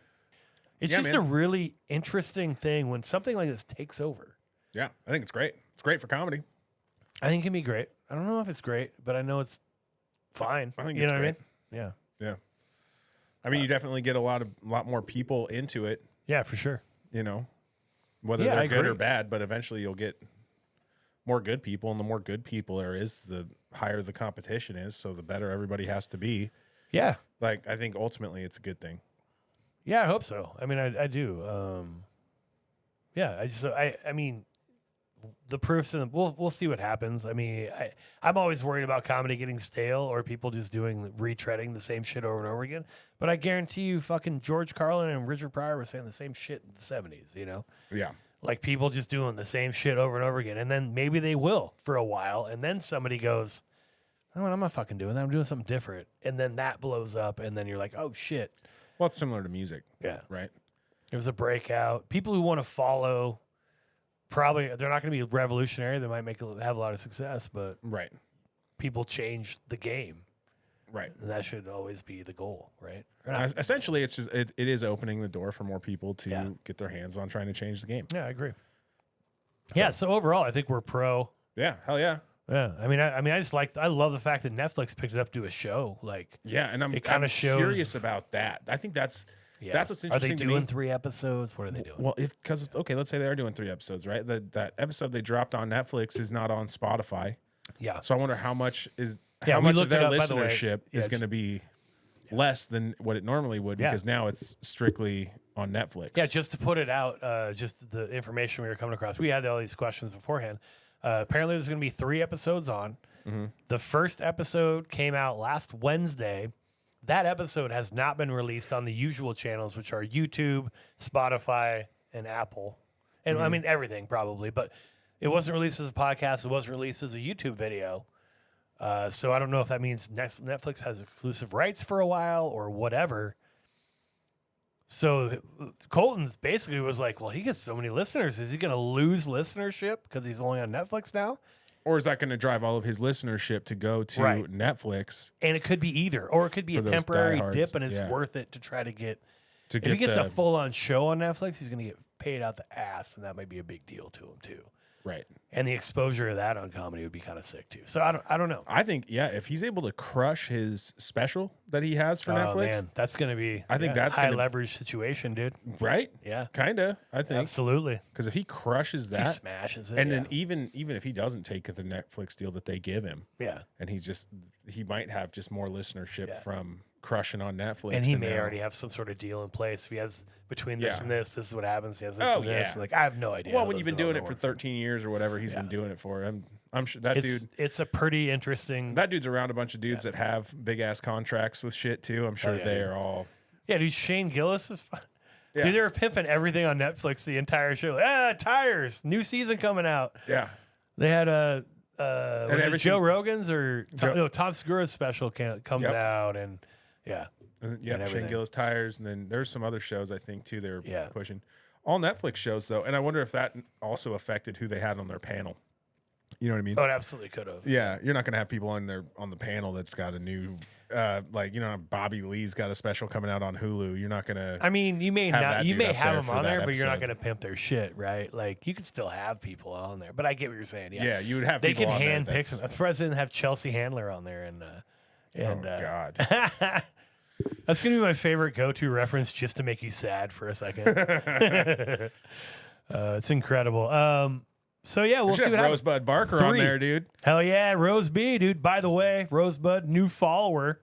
It's just a really interesting thing when something like this takes over. Yeah, I think it's great. It's great for comedy. I think it can be great. I don't know if it's great, but I know it's fine. I think you it's know great. What I mean? Yeah. Yeah. I mean, you definitely get a lot more people into it. Yeah, for sure. Whether Yeah, they're good agree. or bad, but eventually you'll get more good people, and the more good people there is, the higher the competition is, so the better everybody has to be. Yeah. Like, I think ultimately it's a good thing. Yeah, I hope so. I mean, I do. Yeah, I mean, the proofs in we'll see what happens. I mean, I'm always worried about comedy getting stale or people just retreading the same shit over and over again. But I guarantee you, fucking George Carlin and Richard Pryor were saying the same shit in the 70s. Yeah. Like people just doing the same shit over and over again, and then maybe they will for a while, and then somebody goes, "Oh, I'm not fucking doing that. I'm doing something different," and then that blows up, and then you're like, "Oh shit." Well, it's similar to music. Yeah. Right. It was a breakout. People who want to follow, probably they're not going to be revolutionary. They might have a lot of success, but Right. people change the game, Right. and that should always be the goal, right? Essentially, it's just it is opening the door for more people to Yeah. get their hands on trying to change the game. Yeah, I agree. Yeah, so overall, I think we're pro. Yeah. Hell yeah. Yeah, I mean, I love the fact that Netflix picked it up to do a show. Like, Yeah, and I'm shows- curious about that. I think that's what's interesting. Are they to doing me. 3 episodes? What are they doing? Well, because let's say they are doing 3 episodes, right? That episode they dropped on Netflix is not on Spotify. Yeah. So I wonder how much is Yeah, how we much of looked it their up, by the way. listenership Yeah, is going to be less than what it normally would Yeah. because now it's strictly on Netflix. Yeah, just to put it out, just the information we were coming across. We had all these questions beforehand. Apparently, there's going to be 3 episodes on. Mm-hmm. The first episode came out last Wednesday. That episode has not been released on the usual channels, which are YouTube, Spotify, and Apple. And I mean, everything probably, but it wasn't released as a podcast. It wasn't released as a YouTube video. So I don't know if that means Netflix has exclusive rights for a while or whatever. So Colton's basically was like, well, he gets so many listeners. Is he going to lose listenership because he's only on Netflix now? Or is that going to drive all of his listenership to go to Right. Netflix? And it could be either, or it could be For a those temporary diehards, dip, and it's yeah. worth it to try to get. To If he gets the, a full-on show on Netflix, he's going to get paid out the ass, and that might be a big deal to him too. right. And the exposure of that on comedy would be kind of sick too. So I don't know. I think if he's able to crush his special that he has for Netflix, Man, that's going to be. I think that's high gonna- leverage situation, dude. right? Yeah, Kinda, I think. absolutely. Because if he crushes He that, smashes it, and yeah. then even if he doesn't take the Netflix deal that they give him, Yeah. and he might have just more listenership Yeah. from crushing on Netflix, And he may now- already have some sort of deal in place. If he has between this Yeah. and this is what happens. If he has this Oh, and this. yeah. Like, I have no idea. Well, how when those you've been doing it development for work. 13 years or whatever he's been doing it for, I'm sure that dude. It's a pretty interesting. That dude's around a bunch of dudes that have big ass contracts with shit too. I'm sure yeah, they dude. are all. Yeah, dude, Shane Gillis is fun. Yeah. Dude, they were pimping everything on Netflix the entire show. Like, tires, new season coming out. Yeah. They had was it everything- Joe Rogan's or Joe- Tom Segura's special comes Yep. out, and yeah, Yeah, Shane everything. Gillis tires, and then there's some other shows I think too they're Yeah. pushing. All Netflix shows though, and I wonder if that also affected who they had on their panel. You know what I mean? oh, it absolutely could have. Yeah, you're not gonna have people on the panel that's got a new, Bobby Lee's got a special coming out on Hulu. You're not gonna. I mean, you may have not, that you dude may up have there them for on there, that but you're not episode. going to pimp their shit, right? Like, you could still have people on there, but I get what you're saying. Yeah, Yeah, you would have. they people can on there hand pick that's- some. The president have Chelsea Handler on there, and Oh God. That's gonna be my favorite go-to reference, just to make you sad for a second. It's incredible. So yeah, we'll We should see what have happens. Rosebud Barker on 3. there, dude. Hell yeah, Rose B, dude. By the way, Rosebud, new follower.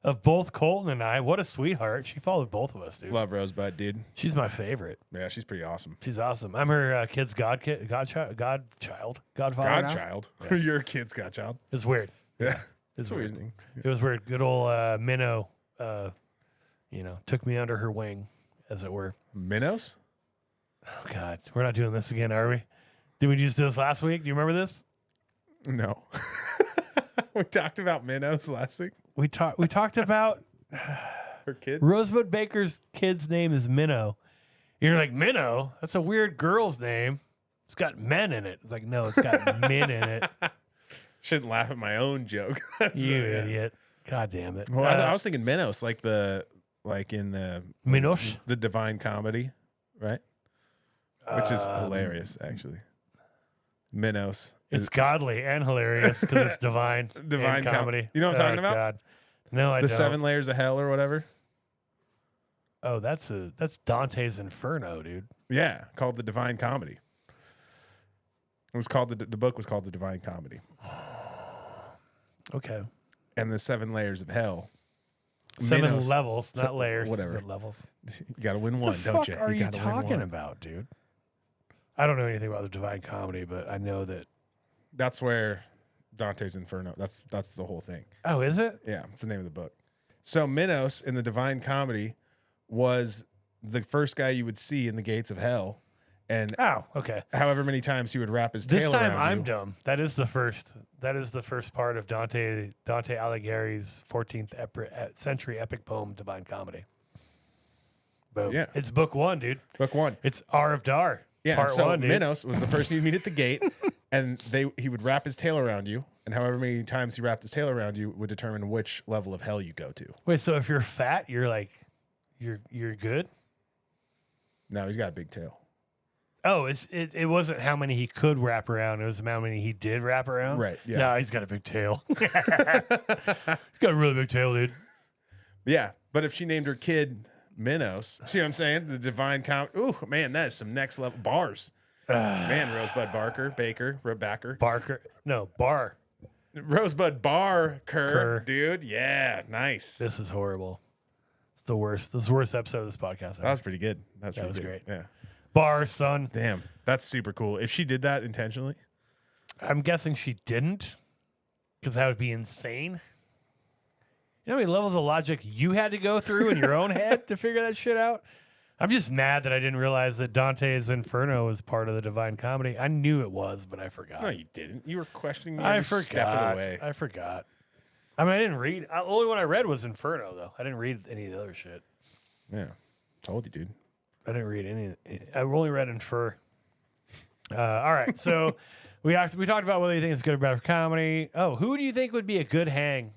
of both Colton and I. What a sweetheart. She followed both of us, dude. Love Rosebud, dude. She's my favorite. Yeah, she's pretty awesome. She's awesome. I'm her kid's godfather. Godchild. Yeah. Your kid's godchild. It's weird. Yeah. It's a weird weird. thing. It was weird. Good old Minnow, took me under her wing, as it were. Minnows? Oh, God. We're not doing this again, are we? Did we just do this last week? Do you remember this? No. We talked about minnows last week. We talked about Her kid? Rosebud Baker's kid's name is Minnow. You're like, Minnow? That's a weird girl's name. It's got men in it. It's like, no, it's got men in it. Shouldn't laugh at my own joke. You idiot. God damn it. Well, I was thinking Minos, like in the Minos? the Divine Comedy, right? Which is hilarious, actually. Minos. It's godly and hilarious because it's divine. Divine and comedy. You know what I'm talking about? God. No, I The don't. 7 Layers of Hell or whatever. Oh, that's Dante's Inferno, dude. Yeah, called the Divine Comedy. It was called the book was called the Divine Comedy. Okay. And the 7 Layers of Hell. 7 Minos. levels, not layers. Whatever. But levels. You got to win one, What the don't fuck you? are you gotta win talking one. about, dude? I don't know anything about the Divine Comedy, but I know that. That's where Dante's Inferno. That's the whole thing. Oh, is it? Yeah, it's the name of the book. So Minos in the Divine Comedy was the first guy you would see in the gates of hell, and Oh, okay. however many times he would wrap his tail This time around I'm you. dumb. That is the first part of Dante Alighieri's 14th century epic poem, Divine Comedy. Boom. Yeah. It's book 1, dude. Book 1. It's R of Dar. Yeah, Part so 1, dude. Minos was the person you'd meet at the gate, and he would wrap his tail around you, and however many times he wrapped his tail around you would determine which level of hell you go to. Wait, so if you're fat, you're like, you're good? No, he's got a big tail. Oh, it wasn't how many he could wrap around. It was how many he did wrap around. Right, yeah. No, he's got a big tail. He's got a really big tail, dude. Yeah, but if she named her kid Minos, see what I'm saying? The Divine Comedy. Ooh, man, that is some next level bars. Man, Rosebud Baker. Rosebud Barker, Kerr. dude. Yeah, nice. This is horrible. It's the worst. This is the worst episode of this podcast. That was pretty good. That was great. Yeah. Bar, son. Damn, that's super cool. If she did that intentionally, I'm guessing she didn't, because that would be insane. You know how many levels of logic you had to go through in your own head to figure that shit out? I'm just mad that I didn't realize that Dante's Inferno was part of the Divine Comedy. I knew it was, but I forgot. no, you didn't. You were questioning me I every step of forgot. the way. I forgot. I mean, I didn't read. The only one I read was Inferno, though. I didn't read any of the other shit. Yeah, told you, dude. I didn't read any. I only read Infer. All right, so we talked about whether you think it's good or bad for comedy. Oh, who do you think would be a good hang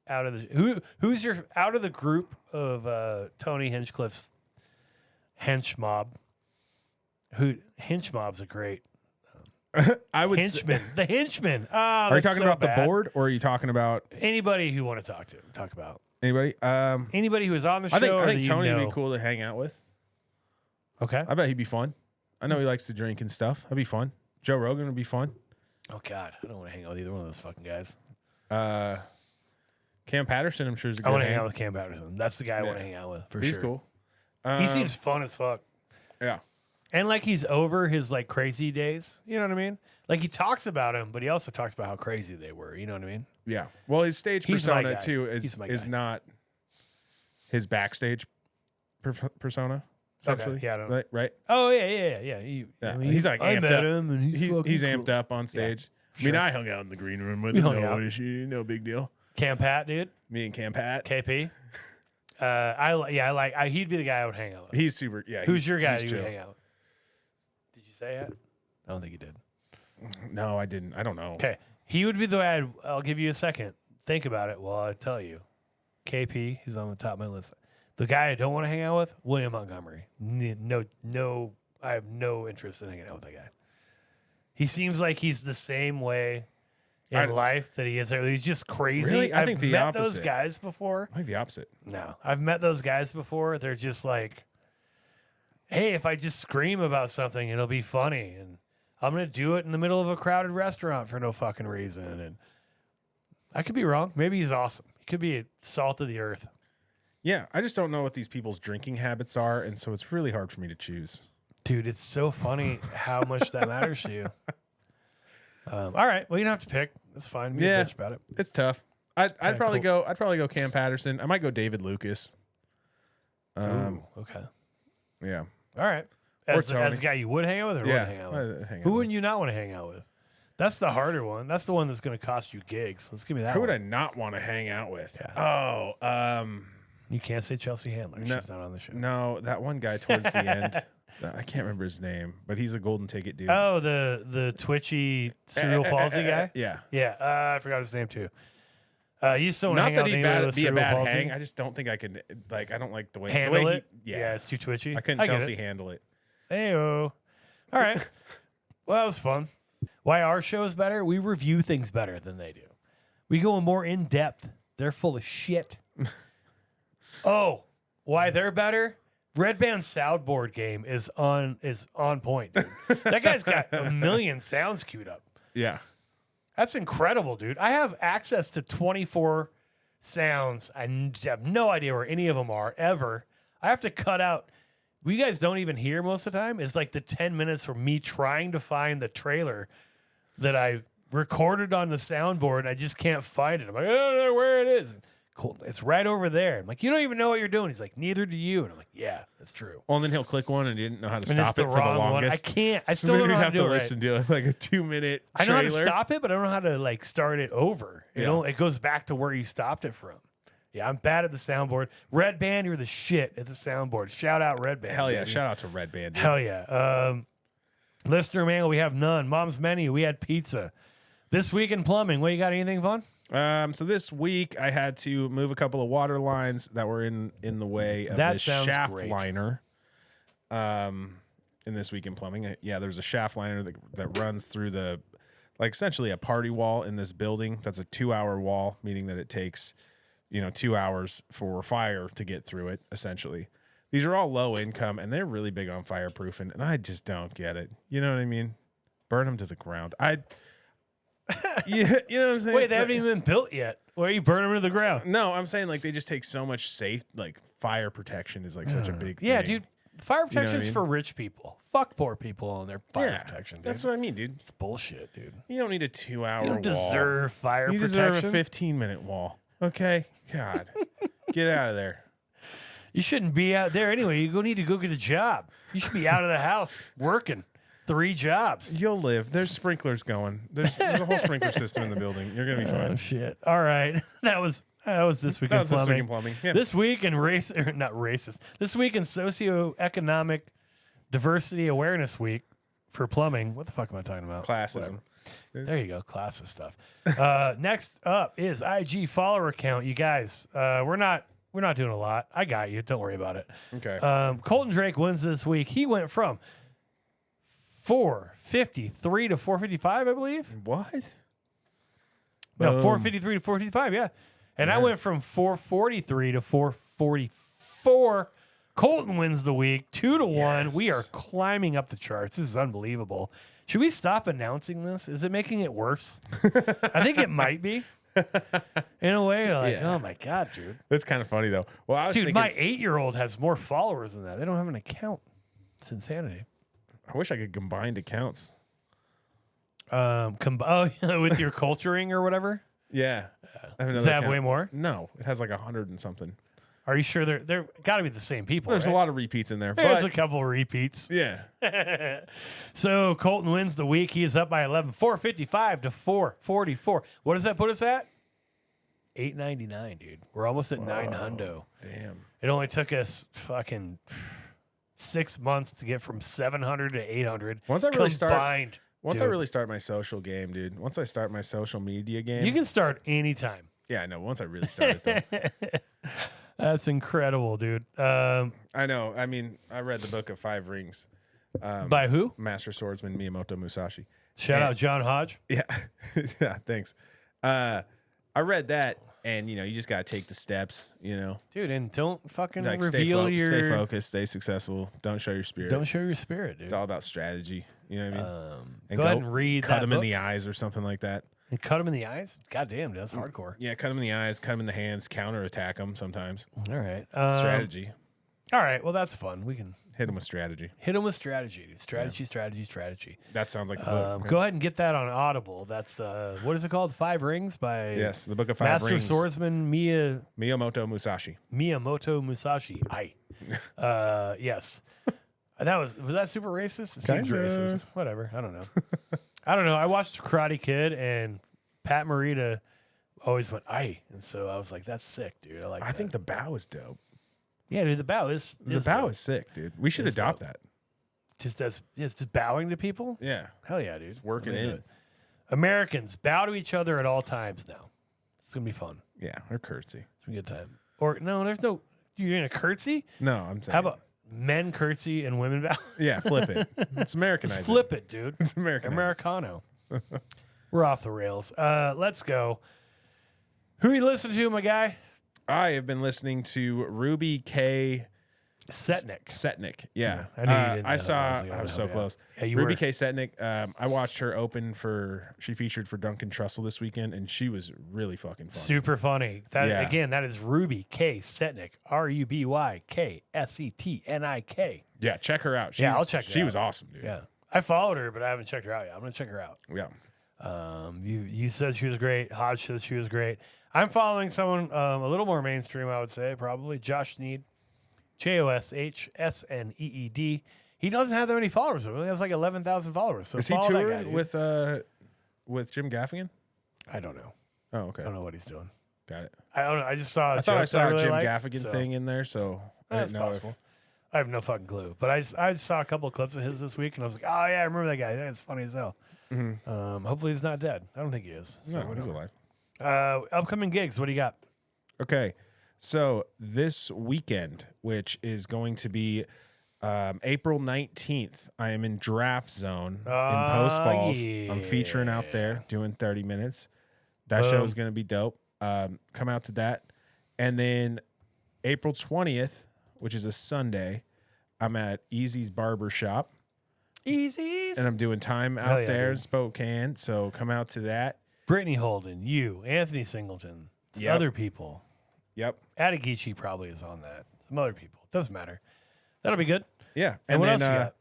out of the who's your out of the group of Tony Hinchcliffe's hench mob? Hinch mob's a great I would. henchman. The henchman. Are you talking about the board, or are you talking about Anybody who want to talk about anybody? anybody who is on the show. I think or that Tony you know. would be cool to hang out with. Okay. I bet he'd be fun. I know he likes to drink and stuff. That'd be fun. Joe Rogan would be fun. Oh God, I don't want to hang out with either one of those fucking guys. Cam Patterson, I'm sure is a good I want to hang hang. out with Cam Patterson. That's the guy I want to hang out with for He's sure. cool. He seems fun as fuck. Yeah. And like he's over his like crazy days. You know what I mean? Like he talks about him, but he also talks about how crazy they were. You know what I mean? Yeah. Well, his stage He's my persona guy. too He's my is guy. not his backstage persona. Essentially. Yeah, I don't- right. Oh yeah. Yeah. I mean, He's like I amped met up. him and he's amped cool. up on stage. I mean, I hung out in the green room with We him. hung No out. issue, no big deal. Cam Pat, dude. Me and Cam Pat. KP. He'd be the guy I would hang out with. He's super. Yeah. Who's he's- your guy he's you would chill. hang out with? Did you say it? I don't think you did. No, I didn't. I don't know. Okay. He would be the way I'll give you a second. Think about it while I tell you. KP, he's on the top of my list. The guy I don't want to hang out with, William Montgomery. No, I have no interest in hanging out with that guy. He seems like he's the same way in life that he is. He's just crazy. Really? I I've think the met those opposite. guys before. I think the opposite. No, I've met those guys before. They're just like, hey, if I just scream about something, it'll be funny. And I'm going to do it in the middle of a crowded restaurant for no fucking reason. And I could be wrong. Maybe he's awesome. He Could be salt of the earth. Yeah, I just don't know what these people's drinking habits are, and so it's really hard for me to choose. Dude, it's so funny how much that matters to you. All right, well, you don't have to pick. That's fine. We can bitch about it. It's tough. I'd probably cool. go Cam Patterson. I might go David Lucas. Ooh, okay. Yeah. All right. Or As a guy you would hang out with or wouldn't hang out with? Who wouldn't you not want to hang out with? That's the harder one. That's the one that's going to cost you gigs. Let's give me that Who one. would I not want to hang out with? Yeah. Oh, You can't say Chelsea Handler. She's not on the show. no, that one guy towards the end. I can't remember his name, but he's a golden ticket dude. Oh, the twitchy cerebral palsy guy? Yeah. Yeah. I forgot his name too. You still want to Not hang that out with he'd anybody with be a cerebral bad palsy? hang. I just don't think I could. Like, I don't like the way Handle the way it? He, Yeah, it's too twitchy. I couldn't get Chelsea it. handle it. Hey-o. All right. Well, that was fun. Why our show is better? We review things better than they do. We go more in depth. They're full of shit. Oh, why they're better? Red Band soundboard game is on point, dude. That guy's got a million sounds queued up. Yeah. That's incredible, dude. I have access to 24 sounds. I have no idea where any of them are ever. I have to cut out. What you guys don't even hear most of the time is like the 10 minutes for me trying to find the trailer that I recorded on the soundboard. And I just can't find it. I'm like, I don't know where it is. Colton, it's right over there. I'm like, you don't even know what you're doing. He's like, neither do you. And I'm like, yeah, that's true. Well, and then he'll click one and he didn't know how to And it's stop the it for the wrong one. longest. I can't. I So still then don't know you'd how have to do it right. listen to like a 2-minute I know how to trailer. stop it, but I don't know how to like start it over. It goes back to where you stopped it from. Yeah, I'm bad at the soundboard. Red Band, you're the shit at the soundboard. Shout out Red Band. Hell yeah. baby. Shout out to Red Band. Dude. Hell yeah. Listener mail, we have none. Mom's menu, we had pizza. This week in plumbing, what you got? Anything fun? So this week I had to move a couple of water lines that were in the way of That this sounds shaft great. liner. In this week in plumbing, yeah, there's a shaft liner that runs through the, like, essentially a party wall in this building. That's a 2-hour wall, meaning that it takes, 2 hours for fire to get through it. Essentially, these are all low income and they're really big on fireproofing, and I just don't get it. You know what I mean? Burn them to the ground. Yeah, you know what I'm saying? Wait, they haven't even been built yet. Why are you burning them to the ground? No, I'm saying like they just take so much fire protection is like such a big thing. Yeah, dude. Fire protection's mean? for rich people. Fuck poor people on their fire protection, dude. That's what I mean, dude. It's bullshit, dude. You don't need a 2-hour You wall. don't deserve fire You protection. deserve a 15-minute wall. Okay? God. Get out of there. You shouldn't be out there anyway. You need to go get a job. You should be out of the house working 3 jobs. You'll live. There's sprinklers going. There's a whole sprinkler system in the building. You're going to be fine. Oh, shit. All right. That was this week That in was this plumbing. week in plumbing. Yeah. This week in not racist. This week in socioeconomic diversity awareness week for plumbing. What the fuck am I talking about? Classism. Whatever. There you go. Classist stuff. Next up is IG follower count. You guys, we're not doing a lot. I got you. Don't worry about it. Okay. Colton Drake wins this week. He went from 453 to 455, I believe. What? No, Boom. 453 to 455, yeah. And I went from 443 to 444. Colton wins the week, 2-1. Yes. We are climbing up the charts. This is unbelievable. Should we stop announcing this? Is it making it worse? I think it might be. In a way, like, oh my God, dude. That's kind of funny, though. Well, I was Dude, thinking, my 8-year-old has more followers than that. They don't have an account. It's insanity. I wish I could combine accounts. With your culturing or whatever? Yeah. I have Does another it have account. way more? No. It has like 100 and something. Are you sure they're got to be the same people? There's right? a lot of repeats in there. There's But a couple of repeats. yeah. So Colton wins the week. He is up by 11, 455 to 444. What does that put us at? 899, dude. We're almost at 900. Damn. It only took us fucking 6 months to get from 700 to 800. Once I really start- combined. Once I dude. really start my social game, dude. Once I start my social media game. You can start anytime. Yeah, I know. Once I really start it, though. That's incredible, dude. I know. I mean, I read the book of 5 Rings. By who? Master Swordsman Miyamoto Musashi. Shout out John Hodge. Yeah. Yeah, thanks. I read that, and, you just got to take the steps, Dude, and don't fucking Like, reveal your... stay focused, stay successful. Don't show your spirit. Don't show your spirit, dude. It's all about strategy. You know what I mean? Go ahead and read Cut that them in book. the eyes or something like that. And cut him in the eyes? God damn, dude, that's hardcore. Yeah, cut him in the eyes, cut him in the hands, counterattack him sometimes. All right. Strategy. All right, well, that's fun. We can Hit him with strategy. hit him with strategy. Dude. Strategy. That sounds like the book. Go ahead and get that on Audible. That's, what is it called? 5 Rings by Yes, the Book of Five Master Rings. Swordsman Miyamoto Musashi. Miyamoto Musashi. Yes. Was that super racist? It seems Kinda. racist. Whatever. I don't know. I watched Karate Kid and Pat Morita always went aye, and so I was like, "That's sick, dude." I think the bow is dope. Yeah, dude. The bow is dope. Is sick, dude. We should adopt that. Just bowing to people. Yeah, hell yeah, dude. Working in. Americans bow to each other at all times now. It's gonna be fun. Yeah, or curtsy. It's gonna be a good time. Or no, there's no. You're gonna curtsy? No, I'm saying. How about men curtsy and women bow? Yeah, flip it. It's Americanized. Just flip it, dude. It's American. Americano. We're off the rails. Let's go. Who you listen to, my guy? I have been listening to Ruby K. Setnick. Yeah. I knew you didn't know I that. saw. I was so help you out. close. Yeah, you Ruby were. K. Setnick. I watched her open for. She featured for Duncan Trussell this weekend, and she was really fucking fun. Super funny. That Yeah. Again, that is Ruby K. Setnick. RUBYKSETNIK. Yeah, check her out. Yeah, I'll check her She out. was awesome, dude. Yeah. I followed her, but I haven't checked her out yet. I'm going to check her out. Yeah. You said she was great. Hodge says she was great. I'm following someone a little more mainstream, I would say, probably. Josh Sneed. JOSHSNEED. He doesn't have that many followers. He only has like 11,000 followers. So Is he follow that guy, touring dude. with Jim Gaffigan? I don't know. Oh, okay. I don't know what he's doing. Got it. I don't know. I just saw. I thought I saw a really Jim liked, Gaffigan so thing in there, so I That's didn't know possible. I have no fucking clue. But I saw a couple of clips of his this week, and I was like, oh yeah, I remember that guy. That's funny as hell. Hopefully he's not dead. I don't think he is. So No, he's alive. upcoming gigs. What do you got? Okay, so this weekend, which is going to be April 19th, I am in Draft Zone in Post Falls. I'm featuring out there doing 30 minutes. That show is going to be dope. Come out to that. And then April 20th, which is a Sunday, I'm at Easy's Barber Shop. Easy. And I'm doing time Hell out yeah, there in dude. Spokane. So come out to that. Brittany Holden, you, Anthony Singleton, Yep. other people. Yep. Adigichi probably is on that. Some other people. Doesn't matter. That'll be good. Yeah. And what then, else you got?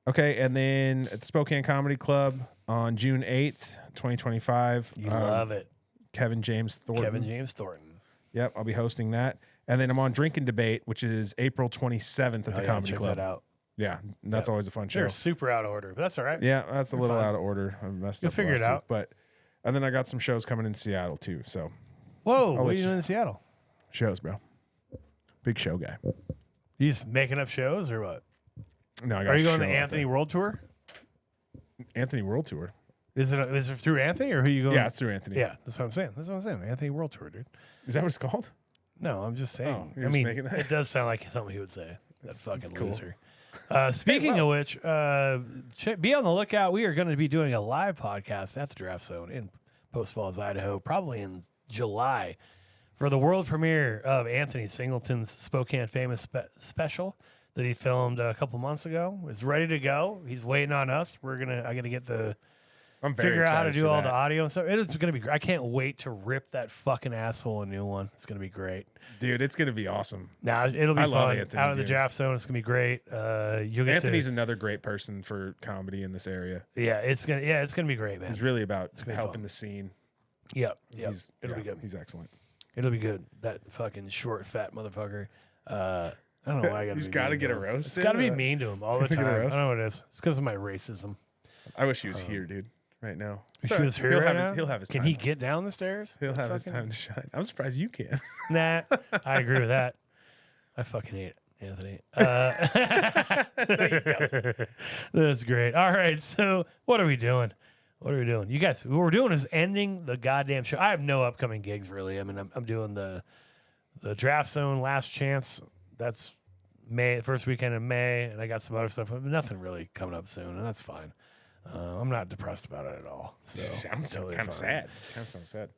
Okay. And then at the Spokane Comedy Club on June 8th, 2025. You love it. Kevin James Thornton. Kevin James Thornton. Yep. I'll be hosting that. And then I'm on Drink and Debate, which is April 27th at the Comedy check Club. that out. Yeah. That's always a fun show. They're super out of order, but that's all right. Yeah. That's a little fine. out of order. I messed You'll up figure it last out. week, and then I got some shows coming in Seattle too. So Whoa, what are let you you- doing in Seattle? shows, bro. Big show guy. You just making up shows or what? No, I got Are a you going show to out Anthony there. World Tour? Anthony World Tour? Is it through Anthony or who you going? Yeah, it's through Anthony. Yeah, that's what I'm saying. Anthony World Tour, dude. Is that what it's called? No, I'm just saying. you're I just mean, making that? it does sound like something he would say. That's fucking cool. loser. Speaking of which, be on the lookout. We are going to be doing a live podcast at the Draft Zone in Post Falls, Idaho, probably in July, for the world premiere of Anthony Singleton's Spokane Famous special that he filmed a couple months ago. It's ready to go. He's waiting on us. I got to get the I'm very figure out how to excited do for all that. the audio and stuff. It is going to be great. I can't wait to rip that fucking asshole a new one. It's going to be great. Dude, it's gonna be awesome. Now it'll be I love fun. Anthony, Out of the dude. Draft Zone, it's gonna be great. You'll get Anthony's to, another great person for comedy in this area. it's gonna be great, man. He's really about gonna be helping fun. the scene. Yep. It'll be good. He's excellent. It'll be good. That fucking short, fat motherfucker. I don't know why I got. You just gotta get a roast. It's got to be mean to him all the Gotta get a time. I roast? don't know what it is. It's because of my racism. I wish he was here, dude. Right now. She was here He'll right have now? his, he'll have his Can time. he get down the stairs? He'll have his Fucking- time to shine. I'm surprised you can. Nah, I agree with that. I fucking hate Anthony. That's great. All right, so what are we doing? You guys, what we're doing is ending the goddamn show. I have no upcoming gigs, really. I mean, I'm doing the Draft Zone Last Chance. That's May, first weekend in May, and I got some other stuff. Nothing really coming up soon, and that's fine. I'm not depressed about it at all. So Sounds totally kind of fine. sad. Kind of sounds sad.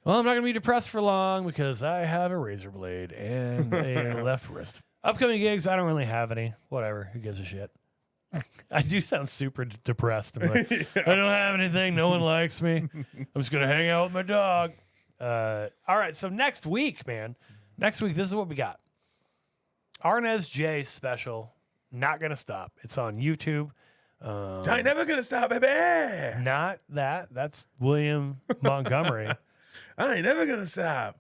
Well, I'm not going to be depressed for long because I have a razor blade and a left wrist. Upcoming gigs, I don't really have any. Whatever. Who gives a shit? I do sound super depressed. I'm like, I don't have anything. No one likes me. I'm just going to hang out with my dog. All right. So next week, man, this is what we got. Arnez J special. Not going to stop. It's on YouTube. I ain't never going to stop, baby. Not that. That's William Montgomery. I ain't never going to stop.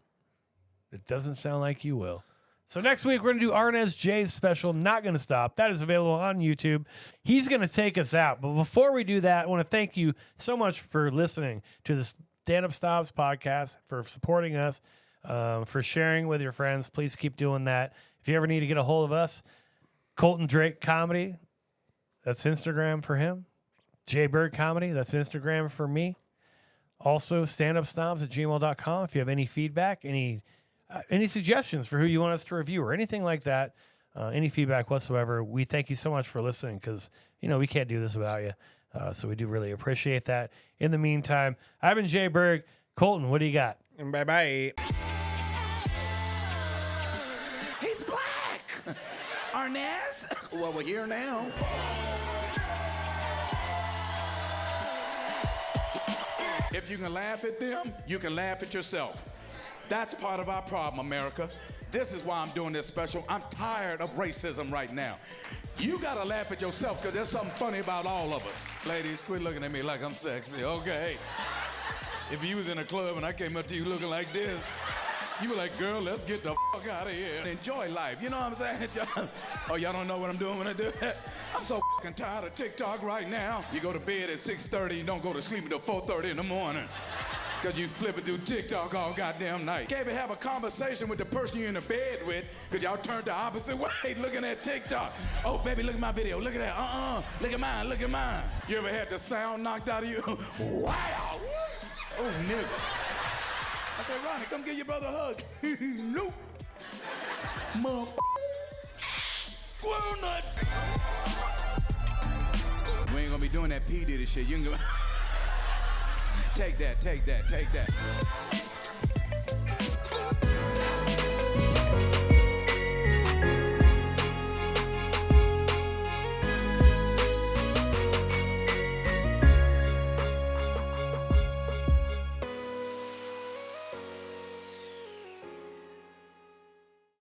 It doesn't sound like you will. So next week, we're going to do Arnez J's special, Not Gonna Stop. That is available on YouTube. He's going to take us out. But before we do that, I want to thank you so much for listening to the Stand Up Stops podcast, for supporting us, for sharing with your friends. Please keep doing that. If you ever need to get a hold of us, Colton Drake Comedy, that's Instagram for him. J Bird Comedy, that's Instagram for me. Also, standupsnobs@gmail.com. If you have any feedback, any suggestions for who you want us to review or anything like that, any feedback whatsoever, we thank you so much for listening because, we can't do this without you. So we do really appreciate that. In the meantime, I've been Jay Berg. Colton, what do you got? Bye-bye. He's black. Arnez? Well, we're here now. If you can laugh at them, you can laugh at yourself. That's part of our problem, America. This is why I'm doing this special. I'm tired of racism right now. You gotta laugh at yourself because there's something funny about all of us. Ladies, quit looking at me like I'm sexy, okay? If you was in a club and I came up to you looking like this, you were like, girl, let's get the fuck out of here and enjoy life. You know what I'm saying? Oh, y'all don't know what I'm doing when I do that? I'm so fucking tired of TikTok right now. You go to bed at 6:30, you don't go to sleep until 4:30 in the morning. Because you flipping through TikTok all goddamn night. Can't even have a conversation with the person you're in the bed with because y'all turned the opposite way looking at TikTok. Oh, baby, look at my video. Look at that. Look at mine. Look at mine. You ever had the sound knocked out of you? Wow. Oh, nigga. I said, Ronnie, come give your brother a hug. Nope. Squirrel nuts. We ain't gonna be doing that P. Diddy shit. You can go. Take that, take that, take that.